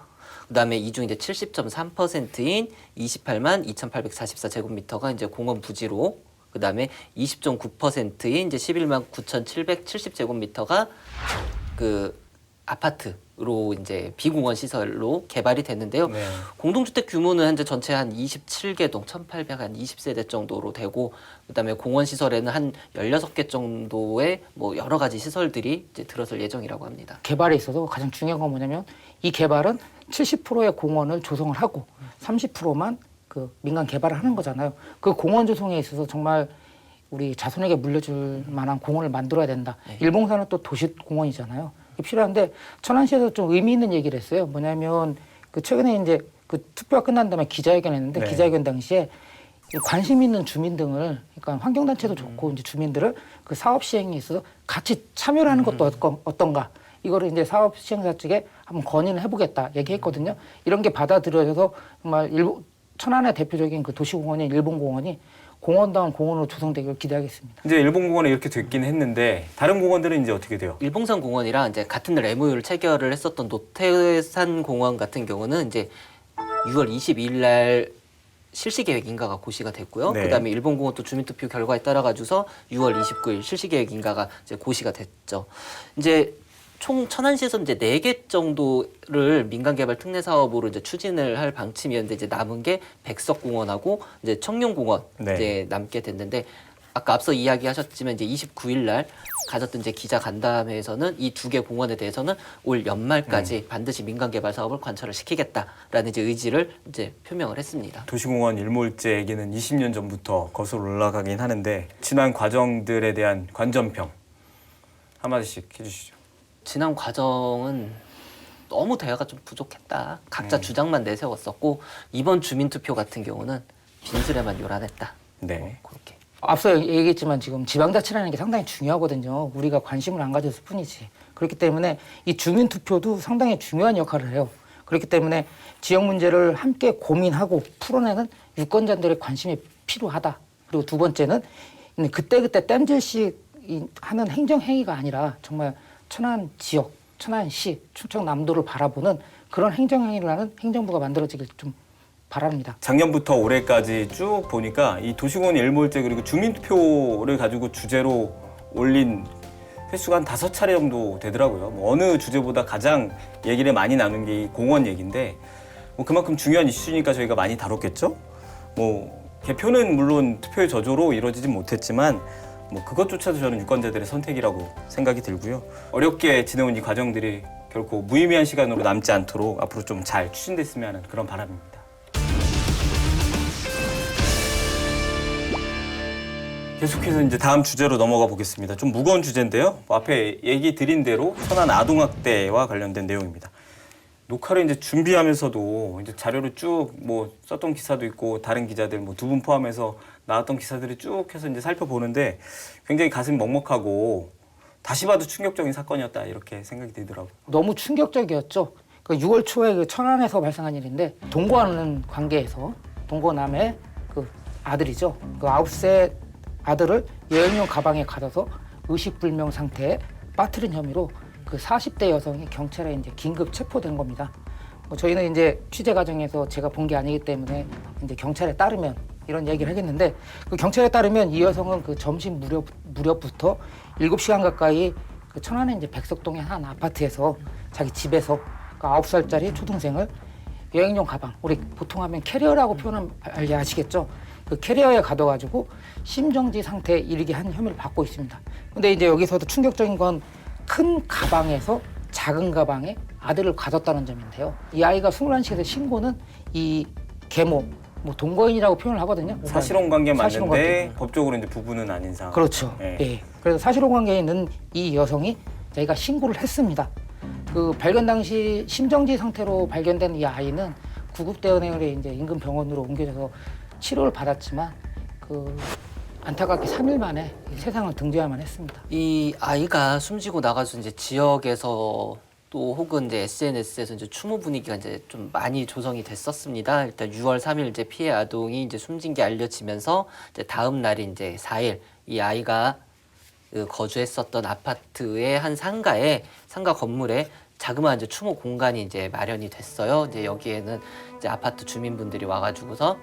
그다음에 이 중 이제 70.3%인 28만 2,844제곱미터가 이제 공원 부지로 그다음에 20.9%인 이제 11만 9,770제곱미터가 그 아파트로 이제 비공원 시설로 개발이 됐는데요. 네. 공동주택 규모는 현재 전체 한 27개 동 1,820세대 정도로 되고 그다음에 공원 시설에는 한 16개 정도의 뭐 여러 가지 시설들이 이제 들어설 예정이라고 합니다. 개발에 있어서 가장 중요한 건 뭐냐면 이 개발은 70%의 공원을 조성을 하고 30%만 그 민간 개발을 하는 거잖아요. 그 공원 조성에 있어서 정말 우리 자손에게 물려줄 만한 공원을 만들어야 된다. 네. 일봉산은 또 도시공원이잖아요. 이게 필요한데 천안시에서 좀 의미 있는 얘기를 했어요. 뭐냐면 그 최근에 이제 그 투표가 끝난 다음에 기자회견했는데 네. 기자회견 당시에 관심 있는 주민 등을 그러니까 환경단체도 좋고 이제 주민들을 그 사업 시행에 있어서 같이 참여를 하는 것도 어떤가. 이거를 이제 사업 시행사 측에 한번 건의를 해보겠다 얘기했거든요. 이런 게 받아들여져서 정말 천안의 대표적인 그 도시공원인 일본공원이 공원다운 공원으로 조성되기를 기대하겠습니다. 이제 일본 공원에 이렇게 됐긴 했는데 다른 공원들은 이제 어떻게 돼요? 일봉산 공원이랑 이제 같은 날 MOU를 체결을 했었던 노태산 공원 같은 경우는 이제 6월 22일 날 실시계획 인가가 고시가 됐고요. 네. 그다음에 일본 공원도 주민투표 결과에 따라 가지고서 6월 29일 실시계획 인가가 이제 고시가 됐죠. 이제 총 천안시에서 이제 4개 정도를 민간개발 특례 사업으로 이제 추진을 할 방침이었는데 이제 남은 게 백석공원하고 이제 청룡공원 네. 이제 남게 됐는데 아까 앞서 이야기하셨지만 이제 29일 날 가졌던 이제 기자 간담회에서는 이 2개 공원에 대해서는 올 연말까지 반드시 민간개발 사업을 관철을 시키겠다라는 이제 의지를 이제 표명을 했습니다. 도시공원 일몰제 얘기는 20년 전부터 거슬러 올라가긴 하는데 지난 과정들에 대한 관전평 한마디씩 해주시죠. 지난 과정은 너무 대화가 좀 부족했다. 각자 주장만 내세웠었고 이번 주민투표 같은 경우는 빈술에만 요란했다. 네. 그렇게. 앞서 얘기했지만 지금 지방자치라는 게 상당히 중요하거든요. 우리가 관심을 안 가졌을 뿐이지. 그렇기 때문에 이 주민투표도 상당히 중요한 역할을 해요. 그렇기 때문에 지역 문제를 함께 고민하고 풀어내는 유권자들의 관심이 필요하다. 그리고 두 번째는 그때그때 땜질식 하는 행정행위가 아니라 정말 천안 지역, 천안시, 충청남도를 바라보는 그런 행정행위를 하는 행정부가 만들어지길 좀 바랍니다. 작년부터 올해까지 쭉 보니까 이 도시공원 일몰제 그리고 주민투표를 가지고 주제로 올린 횟수가 한 5차례 정도 되더라고요. 뭐 어느 주제보다 가장 얘기를 많이 나눈 게 이 공원 얘기인데 뭐 그만큼 중요한 이슈니까 저희가 많이 다뤘겠죠. 뭐 개표는 물론 투표의 저조로 이루어지진 못했지만 뭐 그것조차도 저는 유권자들의 선택이라고 생각이 들고요. 어렵게 지내온 이 과정들이 결코 무의미한 시간으로 남지 않도록 앞으로 좀 잘 추진됐으면 하는 그런 바람입니다. 계속해서 이제 다음 주제로 넘어가 보겠습니다. 좀 무거운 주제인데요. 앞에 얘기 드린 대로 천안 아동학대와 관련된 내용입니다. 녹화를 이제 준비하면서도 이제 자료를 쭉 뭐 썼던 기사도 있고 다른 기자들 뭐 두 분 포함해서 나왔던 기사들을 쭉 해서 이제 살펴보는데 굉장히 가슴이 먹먹하고 다시 봐도 충격적인 사건이었다 이렇게 생각이 들더라고요. 너무 충격적이었죠. 그 6월 초에 그 천안에서 발생한 일인데 동거하는 관계에서 동거남의 그 아들이죠. 그 9세 아들을 여행용 가방에 가둬서 의식불명 상태에 빠뜨린 혐의로 그 40대 여성이 경찰에 이제 긴급 체포된 겁니다. 뭐 저희는 이제 취재 과정에서 제가 본 게 아니기 때문에 이제 경찰에 따르면 이런 얘기를 하겠는데 그 경찰에 따르면 이 여성은 그 점심 무렵부터 7시간 가까이 그 천안의 이제 백석동의 한 아파트에서 자기 집에서 그 9살짜리 초등생을 여행용 가방, 우리 보통 하면 캐리어라고 표현하면 아시겠죠? 그 캐리어에 가둬가지고 심정지 상태에 이르게 한 혐의를 받고 있습니다. 근데 이제 여기서도 충격적인 건 큰 가방에서 작은 가방에 아들을 가뒀다는 점인데요. 이 아이가 21시에서 신고는 이 계모, 뭐 동거인이라고 표현을 하거든요. 사실혼 관계 맞는데 사실혼 관계. 법적으로 이제 부부는 아닌 상황. 그렇죠. 예. 예. 그래서 사실혼 관계에 있는 이 여성이 저희가 신고를 했습니다. 그 발견 당시 심정지 상태로 발견된 이 아이는 구급대원회의 이제 인근 병원으로 옮겨져서 치료를 받았지만 그 안타깝게 3일 만에 세상을 등재해야만 했습니다. 이 아이가 숨지고 나가서 이제 지역에서 또 혹은 이제 SNS에서 이제 추모 분위기가 이제 좀 많이 조성이 됐었습니다. 일단 6월 3일 이제 피해 아동이 이제 숨진 게 알려지면서 이제 다음 날인 이제 4일 이 아이가 그 거주했었던 아파트의 한 상가 건물에 자그마한 이제 추모 공간이 이제 마련이 됐어요. 이제 여기에는 이제 아파트 주민분들이 와가지고서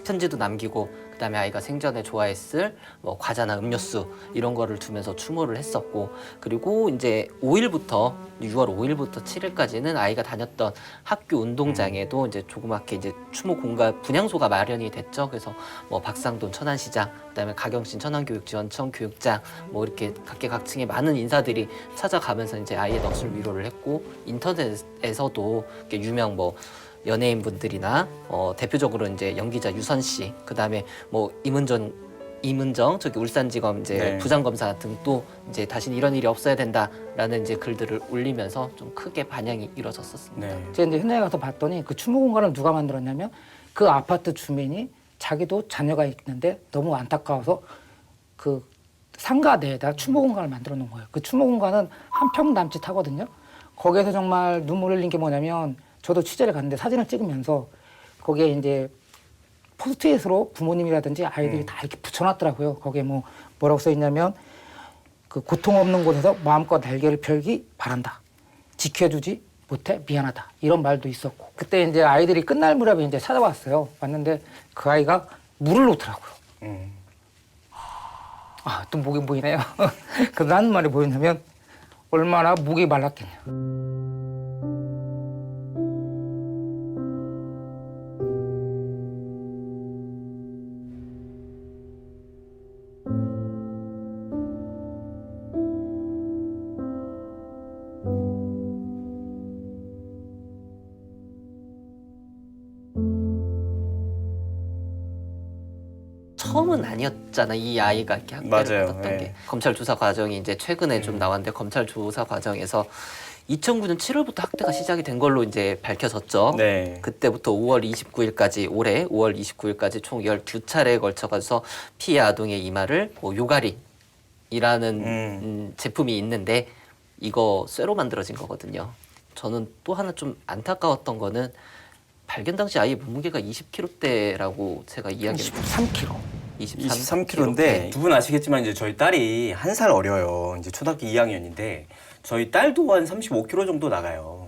편지도 남기고 그다음에 아이가 생전에 좋아했을 뭐 과자나 음료수 이런 거를 두면서 추모를 했었고 그리고 이제 5일부터 6월 5일부터 7일까지는 아이가 다녔던 학교 운동장에도 이제 조그맣게 이제 추모 공간 분향소가 마련이 됐죠. 그래서 뭐 박상돈 천안시장 그다음에 가경신 천안교육지원청 교육장 뭐 이렇게 각계각층의 많은 인사들이 찾아가면서 이제 아이의 넋을 위로를 했고 인터넷에서도 이렇게 유명 뭐 연예인분들이나 대표적으로 이제 연기자 유선 씨, 그다음에 뭐 이문정 저기 울산지검 이제 네. 부장검사 등 또 이제 다시는 이런 일이 없어야 된다라는 이제 글들을 올리면서 좀 크게 반향이 이루어졌었습니다. 네. 제가 이제 현장에 가서 봤더니 그 추모 공간을 누가 만들었냐면 그 아파트 주민이 자기도 자녀가 있는데 너무 안타까워서 그 상가 내에다 추모 공간을 만들어 놓은 거예요. 그 추모 공간은 한 평 남짓하거든요. 거기에서 정말 눈물 흘린 게 뭐냐면 저도 취재를 갔는데 사진을 찍으면서 거기에 이제 포스트잇으로 부모님이라든지 아이들이 다 이렇게 붙여놨더라고요. 거기에 뭐라고 써 있냐면 그 고통 없는 곳에서 마음껏 날개를 펴기 바란다. 지켜주지 못해 미안하다. 이런 말도 있었고 그때 이제 아이들이 끝날 무렵에 이제 찾아왔어요. 왔는데 그 아이가 물을 놓더라고요. 아, 또 목이 보이네요. 그래서 하는 말이 뭐였냐면 얼마나 목이 말랐겠냐. 처음은 아니었잖아 이 아이가 이렇게 학대를 맞아요. 받았던 예. 게 검찰 조사 과정이 이제 최근에 좀 나왔는데 검찰 조사 과정에서 2009년 7월부터 학대가 시작이 된 걸로 이제 밝혀졌죠. 네. 그때부터 5월 29일까지 올해 5월 29일까지 총 12차례에 걸쳐가서 피해 아동의 이마를 뭐 요가린이라는 제품이 있는데 이거 쇠로 만들어진 거거든요. 저는 또 하나 좀 안타까웠던 거는 발견 당시 아이의 몸무게가 20kg대라고 제가 이야기를 23kg. 23kg인데 두 분 아시겠지만 이제 저희 딸이 1살 어려요. 이제 초등학교 2학년인데 저희 딸도 한 35kg 정도 나가요.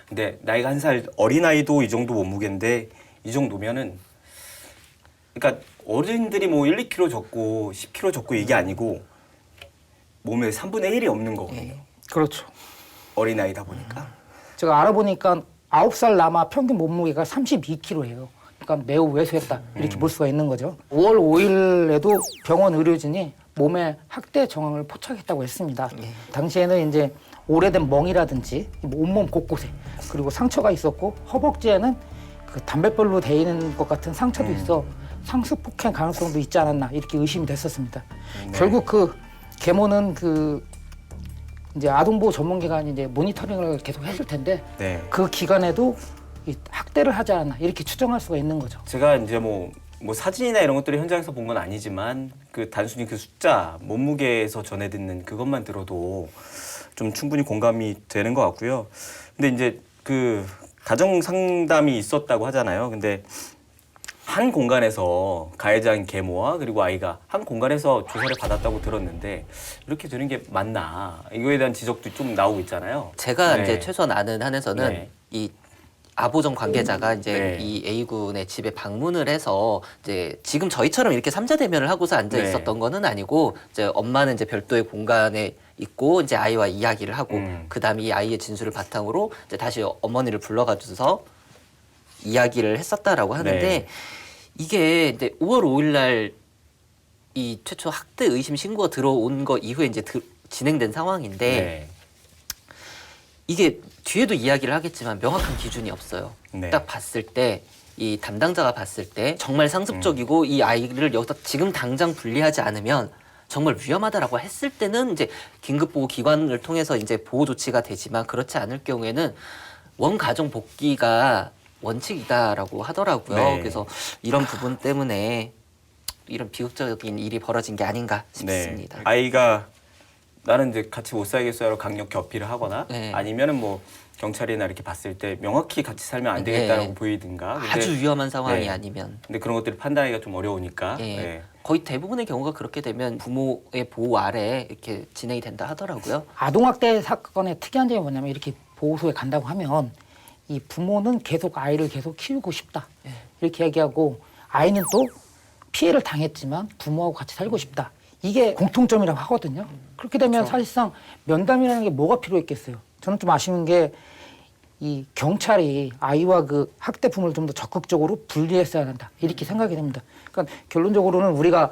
근데 나이가 1살 어린아이도 이 정도 몸무게인데 이 정도면은 그러니까 어른들이 뭐 1, 2kg 적고 10kg 적고 이게 아니고 몸에 3분의 1이 없는 거거든요. 그렇죠. 어린아이다 보니까. 제가 알아보니까 9살 남아 평균 몸무게가 32kg예요. 그러니까 매우 왜소했다 이렇게 볼 수가 있는 거죠. 5월 5일에도 병원 의료진이 몸에 학대 정황을 포착했다고 했습니다. 당시에는 이제 오래된 멍이라든지 온몸 곳곳에 그리고 상처가 있었고 허벅지에는 그 담뱃불로 돼 있는 것 같은 상처도 있어 상습폭행 가능성도 있지 않았나 이렇게 의심이 됐었습니다. 네. 결국 그 계모는 그 이제 아동보호 전문기관이 이제 모니터링을 계속 했을 텐데 네. 그 기간에도 이 학대를 하지 않았나 이렇게 추정할 수가 있는 거죠. 제가 이제 뭐 사진이나 이런 것들을 현장에서 본 건 아니지만 그 단순히 그 숫자, 몸무게에서 전해 듣는 그것만 들어도 좀 충분히 공감이 되는 것 같고요. 근데 이제 그 가정 상담이 있었다고 하잖아요. 근데 한 공간에서 가해자인 계모와 그리고 아이가 한 공간에서 조사를 받았다고 들었는데 이렇게 되는 게 맞나? 이거에 대한 지적도 좀 나오고 있잖아요. 제가 네. 이제 최소한 아는 한에서는 네. 이 아보정 관계자가 이제 네. 이 A군의 집에 방문을 해서 이제 지금 저희처럼 이렇게 삼자 대면을 하고서 앉아 네. 있었던 거는 아니고 이제 엄마는 이제 별도의 공간에 있고 이제 아이와 이야기를 하고 그다음에 이 아이의 진술을 바탕으로 이제 다시 어머니를 불러가지고서 이야기를 했었다라고 하는데 네. 이게 이제 5월 5일 날 이 최초 학대 의심 신고가 들어온 거 이후에 이제 진행된 상황인데 네. 이게 뒤에도 이야기를 하겠지만 명확한 기준이 없어요. 네. 딱 봤을 때 이 담당자가 봤을 때 정말 상습적이고 이 아이를 여기서 지금 당장 분리하지 않으면 정말 위험하다라고 했을 때는 이제 긴급보호 기관을 통해서 이제 보호 조치가 되지만 그렇지 않을 경우에는 원가정 복귀가 원칙이다라고 하더라고요. 네. 그래서 이런 부분 때문에 이런 비극적인 일이 벌어진 게 아닌가 싶습니다. 네. 아이가 나는 이제 같이 못 살겠어요라고 강력 어필을 하거나 네. 아니면은 뭐 경찰이나 이렇게 봤을 때 명확히 같이 살면 안 되겠다라고 보이든가. 근데, 아주 위험한 상황이 네. 아니면 근데 그런 것들을 판단하기가 좀 어려우니까. 예. 네. 거의 대부분의 경우가 그렇게 되면 부모의 보호 아래 이렇게 진행이 된다 하더라고요. 아동학대 사건의 특이한 점이 뭐냐면 이렇게 보호소에 간다고 하면 이 부모는 계속 아이를 계속 키우고 싶다 이렇게 얘기하고 아이는 또 피해를 당했지만 부모하고 같이 살고 싶다 이게 공통점이라고 하거든요. 그렇게 되면 사실상 면담이라는 게 뭐가 필요했겠어요. 저는 좀 아쉬운 게 이 경찰이 아이와 그 학대 부모를 좀 더 적극적으로 분리했어야 한다 이렇게 생각이 됩니다. 그러니까 결론적으로는 우리가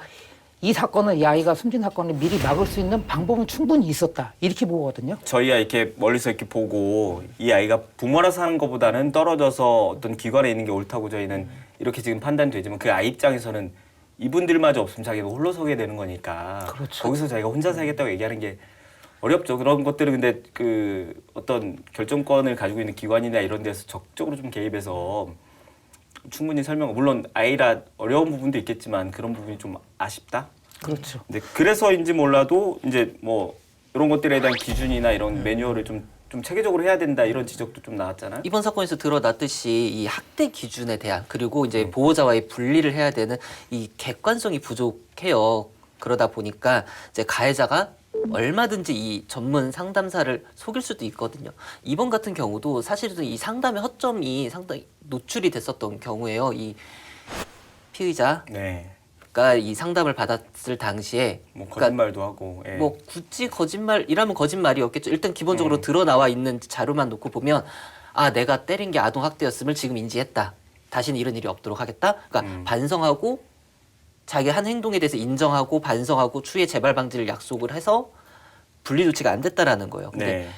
이 사건을 이 아이가 숨진 사건을 미리 막을 수 있는 방법은 충분히 있었다 이렇게 보거든요. 저희가 이렇게 멀리서 이렇게 보고 이 아이가 부모라서 하는 것보다는 떨어져서 어떤 기관에 있는 게 옳다고 저희는 이렇게 지금 판단되지만 그 아이 입장에서는 이분들마저 없으면 자기가 홀로 서게 되는 거니까 그렇죠. 거기서 자기가 혼자 살겠다고 얘기하는 게 어렵죠. 그런 것들은 근데 그 어떤 결정권을 가지고 있는 기관이나 이런 데서 적극적으로 좀 개입해서 충분히 설명. 물론 아이라 어려운 부분도 있겠지만 그런 부분이 좀 아쉽다. 그렇죠. 근데 그래서인지 몰라도 이제 뭐 이런 것들에 대한 기준이나 이런 매뉴얼을 좀 체계적으로 해야 된다 이런 지적도 좀 나왔잖아요. 이번 사건에서 드러났듯이 이 학대 기준에 대한 그리고 이제 보호자와의 분리를 해야 되는 이 객관성이 부족해요. 그러다 보니까 이제 가해자가 얼마든지 이 전문 상담사를 속일 수도 있거든요. 이번 같은 경우도 사실은 이 상담의 허점이 상당히 노출이 됐었던 경우예요. 이 피의자가 네. 이 상담을 받았을 당시에 뭐 거짓말도 하고. 예. 뭐 굳이 거짓말이라면 거짓말이었겠죠. 일단 기본적으로 드러나와 있는 자료만 놓고 보면 아 내가 때린 게 아동 학대였음을 지금 인지했다. 다시는 이런 일이 없도록 하겠다. 그러니까 반성하고 자기 한 행동에 대해서 인정하고 반성하고 추후에 재발 방지를 약속을 해서 분리 조치가 안 됐다라는 거예요. 근데 네.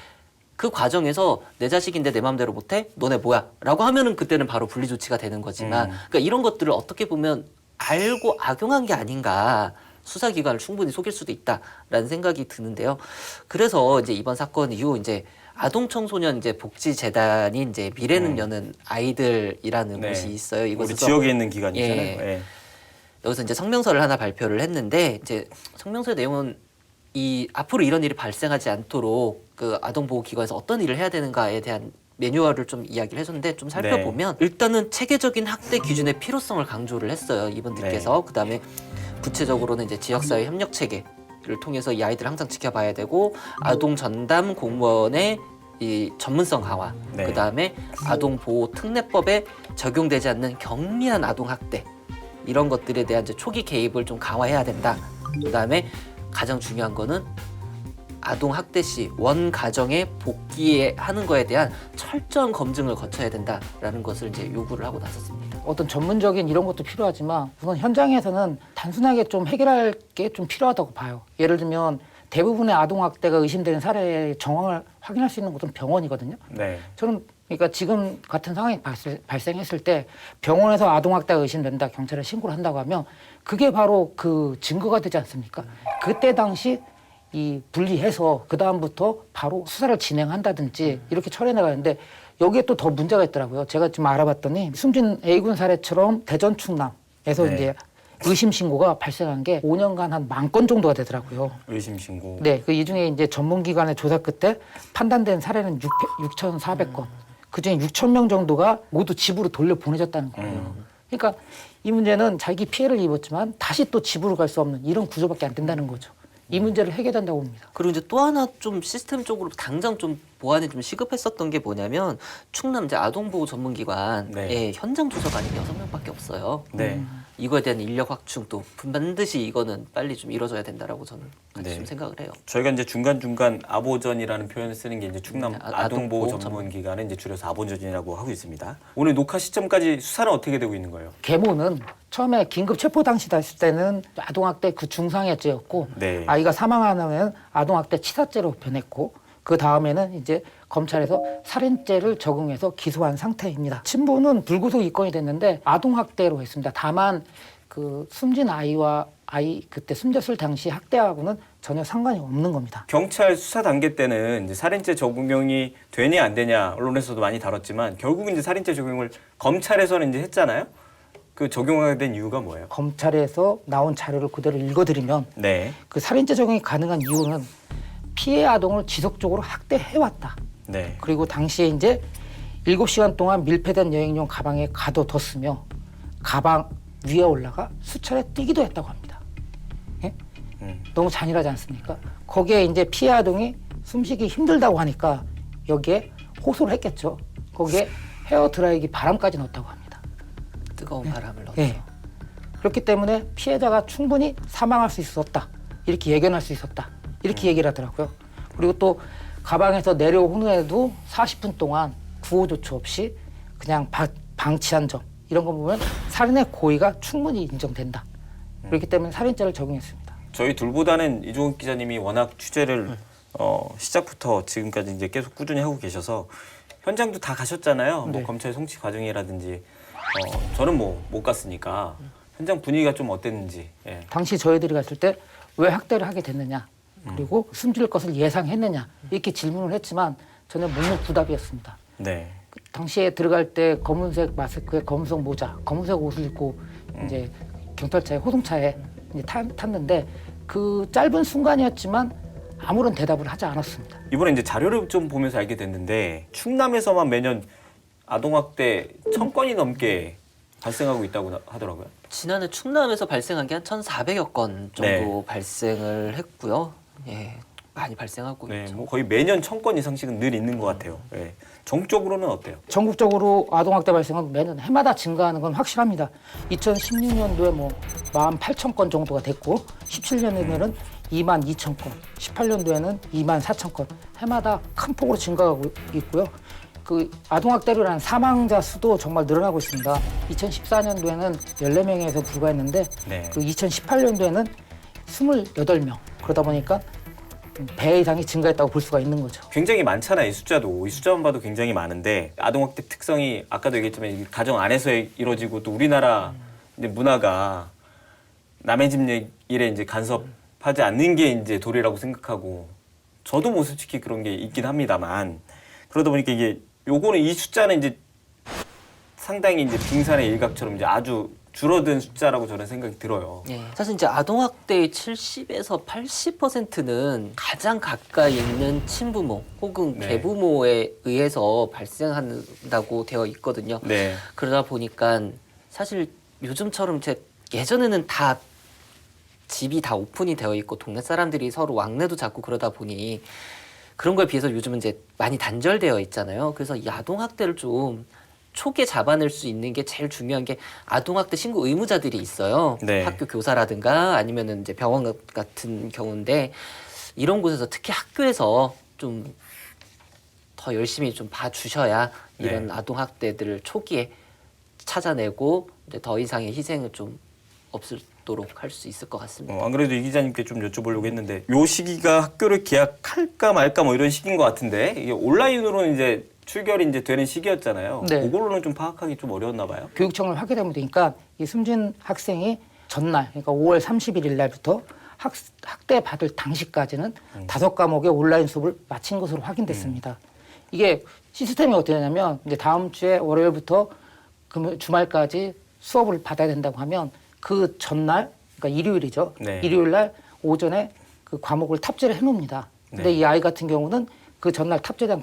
그 과정에서 내 자식인데 내 마음대로 못해? 너네 뭐야? 라고 하면은 그때는 바로 분리 조치가 되는 거지만 그러니까 이런 것들을 어떻게 보면 알고 악용한 게 아닌가. 수사기관을 충분히 속일 수도 있다라는 생각이 드는데요. 그래서 이제 이번 사건 이후 이제 아동 청소년 이제 복지재단이 이제 미래는 여는 아이들이라는 네. 곳이 있어요. 우리 이곳에서 지역에 있는 기관이잖아요. 예. 예. 여기서 이제 성명서를 하나 발표를 했는데 이제 성명서의 내용은 이 앞으로 이런 일이 발생하지 않도록 그 아동보호기관에서 어떤 일을 해야 되는가에 대한 매뉴얼을 좀 이야기를 해줬는데 좀 살펴보면 일단은 체계적인 학대 기준의 필요성을 강조를 했어요. 이분들께서. 그다음에 구체적으로는 이제 지역사회 협력 체계를 통해서 이 아이들을 항상 지켜봐야 되고 아동 전담 공무원의 이 전문성 강화, 네. 그다음에 아동보호 특례법에 적용되지 않는 경미한 아동 학대 이런 것들에 대한 이제 초기 개입을 좀 강화해야 된다. 그다음에 가장 중요한 거는 아동 학대 시 원 가정에 복귀하는 거에 대한 철저한 검증을 거쳐야 된다라는 것을 이제 요구를 하고 나섰습니다. 어떤 전문적인 이런 것도 필요하지만 우선 현장에서는 단순하게 좀 해결할 게 좀 필요하다고 봐요. 예를 들면 대부분의 아동학대가 의심되는 사례의 정황을 확인할 수 있는 곳은 병원이거든요. 네. 저는 그러니까 지금 같은 상황이 발생했을 때 병원에서 아동학대가 의심된다, 경찰에 신고를 한다고 하면 그게 바로 그 증거가 되지 않습니까? 그때 당시 이 분리해서 그 다음부터 바로 수사를 진행한다든지 이렇게 처리해 나가는데 여기에 또 더 문제가 있더라고요. 제가 좀 알아봤더니 숨진 A군 사례처럼 대전 충남에서 네. 이제 의심 신고가 발생한 게 5년간 한 10,000건 정도가 되더라고요. 의심 신고. 네, 그 이 중에 이제 전문기관의 조사 끝에 판단된 사례는 6,400건. 그 중에 6,000명 정도가 모두 집으로 돌려 보내졌다는 거예요. 그러니까 이 문제는 자기 피해를 입었지만 다시 또 집으로 갈 수 없는 이런 구조밖에 안 된다는 거죠. 이 문제를 해결된다고 봅니다. 그리고 이제 또 하나 좀 시스템적으로 당장 좀 보완이 좀 시급했었던 게 뭐냐면 충남 이제 아동보호 전문기관에 네. 현장 조사관이 6명밖에 없어요. 네. 이거에 대한 인력 확충도 반드시 이거는 빨리 좀 이루어져야 된다라고 저는 같이 네. 좀 생각을 해요. 저희가 이제 중간중간 아보전이라는 표현을 쓰는 게 이제 충남 아동보호 아동보호 전문기관을 이제 줄여서 아보전이라고 하고 있습니다. 오늘 녹화 시점까지 수사는 어떻게 되고 있는 거예요? 계모는 처음에 긴급 체포 당시다 했을 때는 아동학대 그 중상해죄였고 네. 아이가 사망하면 아동학대 치사죄로 변했고 그 다음에는 이제 검찰에서 살인죄를 적용해서 기소한 상태입니다. 친부는 불구속 입건이 됐는데 아동학대로 했습니다. 다만 그 숨진 아이와 아이 그때 숨졌을 당시 학대하고는 전혀 상관이 없는 겁니다. 경찰 수사 단계 때는 이제 살인죄 적용이 되냐 안 되냐 언론에서도 많이 다뤘지만 결국은 이제 살인죄 적용을 검찰에서는 이제 했잖아요. 그 적용하게 된 이유가 뭐예요? 검찰에서 나온 자료를 그대로 읽어드리면 네. 그 살인죄 적용이 가능한 이유는 피해 아동을 지속적으로 학대해왔다. 네. 그리고 당시에 이제 7시간 동안 밀폐된 여행용 가방에 가둬뒀으며 가방 위에 올라가 수차례 뛰기도 했다고 합니다. 예? 너무 잔인하지 않습니까? 거기에 이제 피해 아동이 숨쉬기 힘들다고 하니까 여기에 호소를 했겠죠. 거기에 헤어 드라이기 바람까지 넣었다고 합니다. 뜨거운 바람을 넣죠. 예. 그렇기 때문에 피해자가 충분히 사망할 수 있었다. 이렇게 예견할 수 있었다. 이렇게 얘기를 하더라고요. 그리고 또 가방에서 내려온 후에도 40분 동안 구호 조치 없이 그냥 방치한 점 이런 거 보면 살인의 고의가 충분히 인정된다. 그렇기 때문에 살인죄를 적용했습니다. 저희 둘보다는 이종욱 기자님이 워낙 취재를 시작부터 지금까지 이제 계속 꾸준히 하고 계셔서 현장도 다 가셨잖아요. 네. 뭐 검찰 송치 과정이라든지 저는 뭐 못 갔으니까 현장 분위기가 좀 어땠는지. 예. 당시 저희들이 갔을 때 왜 학대를 하게 됐느냐 그리고 숨질 것을 예상했느냐 이렇게 질문을 했지만 전혀 묵묵부답이었습니다. 네. 당시에 들어갈 때 검은색 마스크에 검은색 모자, 검은색 옷을 입고 이제 경찰차에 호송차에 이제 탔는데 그 짧은 순간이었지만 아무런 대답을 하지 않았습니다. 이번에 이제 자료를 좀 보면서 알게 됐는데 충남에서만 매년 아동학대 1,000건이 넘게 발생하고 있다고 하더라고요. 지난해 충남에서 발생한 게 한 1,400여 건 정도 네. 발생을 했고요. 예, 많이 발생하고 네, 있죠. 뭐 거의 매년 1,000건 이상씩은 늘 있는 것 같아요. 예. 전국적으로는 어때요? 전국적으로 아동학대 발생은 매년 해마다 증가하는 건 확실합니다. 2016년도에 뭐 48,000건 정도가 됐고 17년도에는 22,000건, 18년도에는 24,000건 해마다 큰 폭으로 증가하고 있고요. 그 아동학대로 한 사망자 수도 정말 늘어나고 있습니다. 2014년도에는 14명에서 불과했는데 네. 그 2018년도에는 28명. 그러다 보니까 배 이상이 증가했다고 볼 수가 있는 거죠. 굉장히 많잖아요. 이 숫자도. 이 숫자만 봐도 굉장히 많은데 아동학대 특성이 아까도 얘기했지만 이게 가정 안에서 이루어지고 또 우리나라 이제 문화가 남의 집 일에 이제 간섭하지 않는 게 이제 도리라고 생각하고 저도 뭐 솔직히 그런 게 있긴 합니다만 그러다 보니까 이게 요거는 이 숫자는 이제 상당히 이제 빙산의 일각처럼 이제 아주 줄어든 숫자라고 저는 생각이 들어요. 예. 사실 이제 아동학대의 70에서 80%는 가장 가까이 있는 친부모 혹은 네. 계부모에 의해서 발생한다고 되어 있거든요. 네. 그러다 보니까 사실 요즘처럼 예전에는 다 집이 다 오픈이 되어 있고 동네 사람들이 서로 왕래도 잡고 그러다 보니 그런 거에 비해서 요즘은 이제 많이 단절되어 있잖아요. 그래서 이 아동학대를 좀 초기에 잡아낼 수 있는 게 제일 중요한 게 아동학대 신고 의무자들이 있어요. 네. 학교 교사라든가 아니면은 이제 병원 같은 경우인데 이런 곳에서 특히 학교에서 좀 더 열심히 좀 봐주셔야 이런 네. 아동학대들을 초기에 찾아내고 이제 더 이상의 희생을 좀 없도록 할 수 있을 것 같습니다. 안 그래도 이 기자님께 좀 여쭤보려고 했는데 요 시기가 학교를 개학할까 말까 뭐 이런 시기인 것 같은데 이게 온라인으로는 이제 출결이 이제 되는 시기였잖아요. 네. 그걸로는 좀 파악하기 좀 어려웠나 봐요. 교육청을 하게 되면 되니까 이 숨진 학생이 전날, 그러니까 5월 31일 날부터 학대 받을 당시까지는 5과목의 온라인 수업을 마친 것으로 확인됐습니다. 이게 시스템이 어떻게 되냐면 이제 다음 주에 월요일부터 주말까지 수업을 받아야 된다고 하면 그 전날, 그러니까 일요일이죠. 네. 일요일 날 오전에 그 과목을 탑재를 해놓습니다. 근데 네. 이 아이 같은 경우는 그 전날 탑재된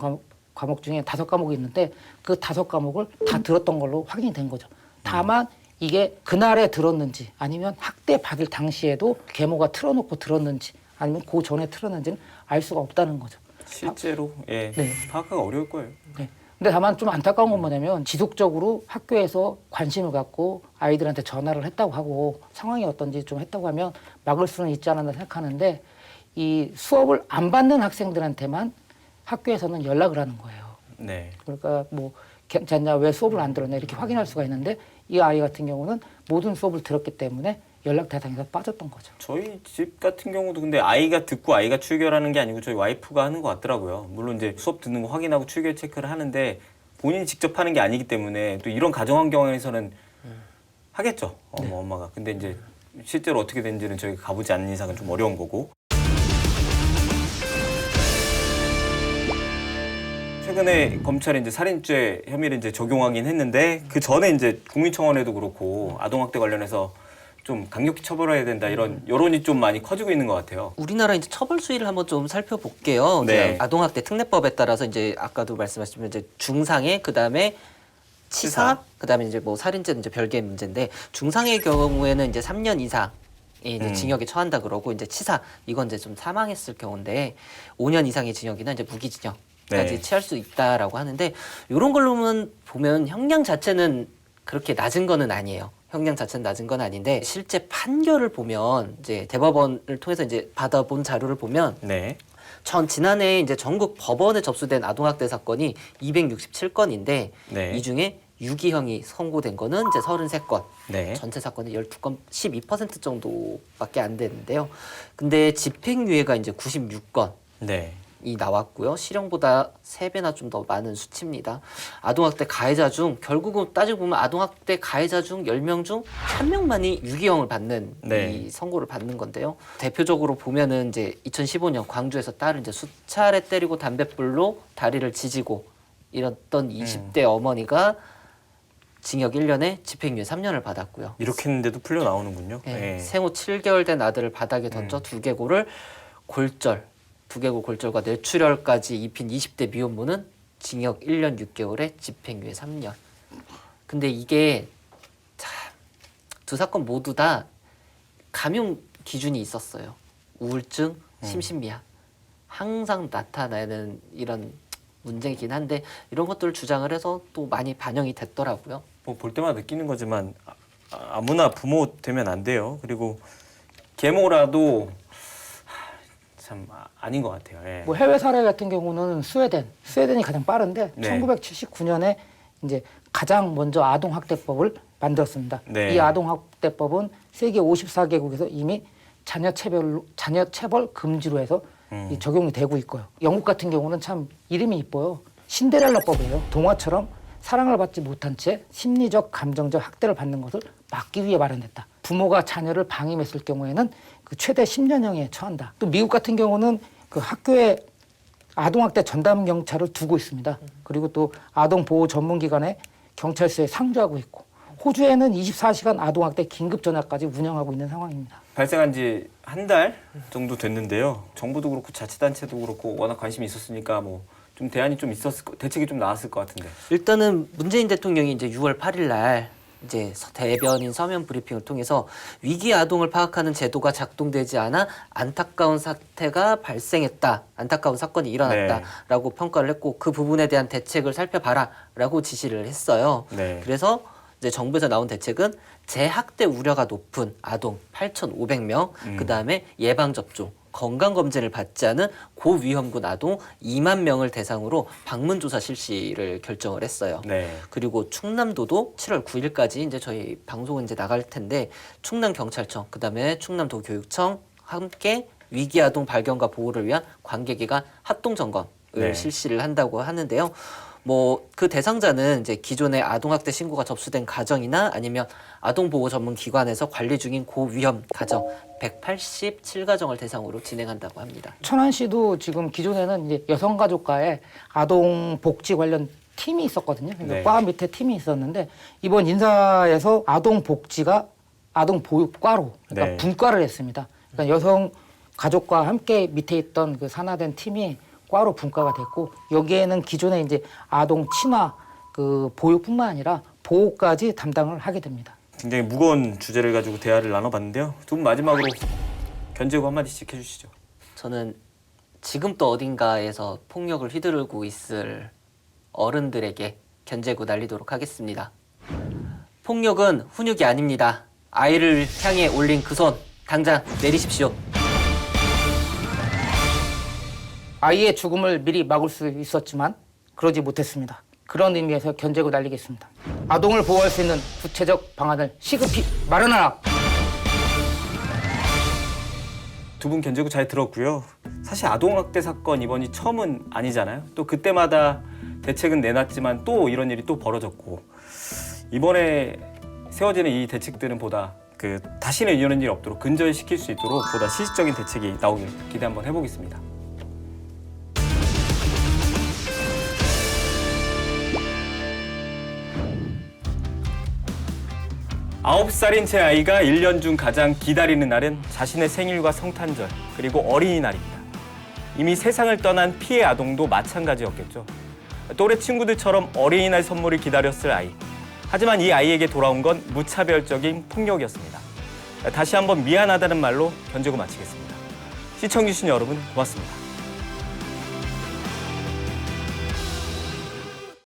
과목 중에 5과목이 있는데 그 5과목을 다 들었던 걸로 확인이 된 거죠. 다만 이게 그날에 들었는지 아니면 학대 받을 당시에도 계모가 틀어놓고 들었는지 아니면 그 전에 틀었는지는 알 수가 없다는 거죠. 실제로 예, 네. 파악하기가 어려울 거예요. 네. 근데 다만 좀 안타까운 건 뭐냐면 지속적으로 학교에서 관심을 갖고 아이들한테 전화를 했다고 하고 상황이 어떤지 좀 했다고 하면 막을 수는 있지 않았나 생각하는데 이 수업을 안 받는 학생들한테만 학교에서는 연락을 하는 거예요. 네. 그러니까 뭐 괜찮냐, 왜 수업을 안 들었냐 이렇게 확인할 수가 있는데 이 아이 같은 경우는 모든 수업을 들었기 때문에 연락 대상에서 빠졌던 거죠. 저희 집 같은 경우도 근데 아이가 듣고 아이가 출결하는 게 아니고 저희 와이프가 하는 것 같더라고요. 물론 이제 수업 듣는 거 확인하고 출결 체크를 하는데 본인이 직접 하는 게 아니기 때문에 또 이런 가정 환경에서는 하겠죠. 엄마가. 근데 이제 실제로 어떻게 되는지는 저희가 가보지 않는 이상은 좀 어려운 거고. 최근에 검찰이 이제 살인죄 혐의를 이제 적용하긴 했는데 그 전에 이제 국민청원에도 그렇고 아동학대 관련해서 좀 강력히 처벌해야 된다 이런 여론이 좀 많이 커지고 있는 것 같아요. 우리나라 이제 처벌 수위를 한번 좀 살펴볼게요. 네. 이제 아동학대 특례법에 따라서 이제 아까도 말씀하셨지만 이제 중상해, 그다음에 치사, 그다음에 이제 뭐 살인죄는 이제 별개의 문제인데 중상의 경우에는 이제 3년 이상 이제 징역에 처한다 그러고 이제 치사 이건 이제 좀 사망했을 경우인데 5년 이상의 징역이나 이제 무기징역까지 네. 취할 수 있다라고 하는데 이런 걸로만 보면 형량 자체는 그렇게 낮은 거는 아니에요. 형량 자체는 낮은 건 아닌데 실제 판결을 보면 이제 대법원을 통해서 이제 받아본 자료를 보면 네. 지난해 이제 전국 법원에 접수된 아동학대 사건이 267건인데 네. 이 중에 유기형이 선고된 거는 이제 33건. 네. 전체 사건의 12건 12% 정도밖에 안 되는데요. 근데 집행유예가 이제 96건. 네. 이 나왔고요. 실형보다 3배나 좀 더 많은 수치입니다. 아동학대 가해자 중 결국은 따지고 보면 아동학대 가해자 중 10명 중 1명만이 유기형을 받는 네. 이 선고를 받는 건데요. 대표적으로 보면은 이제 2015년 광주에서 딸을 이제 수차례 때리고 담뱃불로 다리를 지지고 이랬던 20대 어머니가 징역 1년에 집행유예 3년을 받았고요. 이렇게 했는데도 풀려 나오는군요. 네. 네. 생후 7개월 된 아들을 바닥에 던져 두개골을 두개골 골절과 뇌출혈까지 입힌 20대 미혼모는 징역 1년 6개월에 집행유예 3년. 근데 이게 참 두 사건 모두 다 감용 기준이 있었어요. 우울증, 심신미약. 항상 나타나는 이런 문제이긴 한데 이런 것들을 주장을 해서 또 많이 반영이 됐더라고요. 뭐 볼 때마다 느끼는 거지만 아무나 부모 되면 안 돼요. 그리고 계모라도 참 아닌 것 같아요. 예. 뭐 해외 사례 같은 경우는 스웨덴이 가장 빠른데 네. 1979년에 이제 가장 먼저 아동학대법을 만들었습니다. 네. 이 아동학대법은 세계 54개국에서 이미 자녀 체벌 금지로 해서 이 적용이 되고 있고요. 영국 같은 경우는 참 이름이 이뻐요. 신데렐라법이에요. 동화처럼 사랑을 받지 못한 채 심리적, 감정적 학대를 받는 것을 막기 위해 마련됐다. 부모가 자녀를 방임했을 경우에는 그 최대 10년형에 처한다. 또 미국 같은 경우는 그 학교에 아동학대 전담 경찰을 두고 있습니다. 그리고 또 아동보호 전문기관에 경찰서에 상주하고 있고 호주에는 24시간 아동학대 긴급전화까지 운영하고 있는 상황입니다. 발생한 지 한 달 정도 됐는데요. 정부도 그렇고 자치단체도 그렇고 워낙 관심이 있었으니까 뭐 좀 대안이 좀 대책이 좀 나왔을 것 같은데. 일단은 문재인 대통령이 이제 6월 8일 날 이제 대변인 서면 브리핑을 통해서 위기 아동을 파악하는 제도가 작동되지 않아 안타까운 사태가 발생했다. 안타까운 사건이 일어났다라고 평가를 했고 그 부분에 대한 대책을 살펴봐라라고 지시를 했어요. 네. 그래서 이제 정부에서 나온 대책은 재학대 우려가 높은 아동 8,500명, 그다음에 예방 접종, 건강 검진을 받지 않은 고위험군 아동 2만 명을 대상으로 방문 조사 실시를 결정을 했어요. 네. 그리고 충남도도 7월 9일까지 이제 저희 방송은 이제 나갈 텐데 충남 경찰청, 그다음에 충남도 교육청 함께 위기 아동 발견과 보호를 위한 관계기관 합동 점검을 네. 실시를 한다고 하는데요. 뭐 그 대상자는 이제 기존에 아동학대 신고가 접수된 가정이나 아니면 아동보호 전문 기관에서 관리 중인 고위험 가정 187가정을 대상으로 진행한다고 합니다. 천안시도 지금 기존에는 이제 여성가족과의 아동복지 관련 팀이 있었거든요. 그러니까 네. 과 밑에 팀이 있었는데 이번 인사에서 아동복지가 아동보육과로 그러니까 네. 분과를 했습니다. 그러니까 여성 가족과 함께 밑에 있던 그 산하된 팀이 과로 분과가 됐고 여기에는 기존에 이제 아동 친화 그 보육뿐만 아니라 보호까지 담당을 하게 됩니다. 굉장히 무거운 주제를 가지고 대화를 나눠봤는데요. 두 분 마지막으로 견제구 한마디씩 해주시죠. 저는 지금 또 어딘가에서 폭력을 휘두르고 있을 어른들에게 견제구 날리도록 하겠습니다. 폭력은 훈육이 아닙니다. 아이를 향해 올린 그 손 당장 내리십시오. 아이의 죽음을 미리 막을 수 있었지만 그러지 못했습니다. 그런 의미에서 견제구 날리겠습니다. 아동을 보호할 수 있는 구체적 방안을 시급히 마련하라. 두 분 견제구 잘 들었고요. 사실 아동학대 사건 이번이 처음은 아니잖아요. 또 그때마다 대책은 내놨지만 또 이런 일이 또 벌어졌고 이번에 세워지는 이 대책들은 보다 다시는 이런 일이 없도록 근절시킬 수 있도록 보다 실질적인 대책이 나오길 기대 한번 해보겠습니다. 9살인 제 아이가 1년 중 가장 기다리는 날은 자신의 생일과 성탄절 그리고 어린이날입니다. 이미 세상을 떠난 피해 아동도 마찬가지였겠죠. 또래 친구들처럼 어린이날 선물을 기다렸을 아이. 하지만 이 아이에게 돌아온 건 무차별적인 폭력이었습니다. 다시 한번 미안하다는 말로 견제구 마치겠습니다. 시청해주신 여러분 고맙습니다.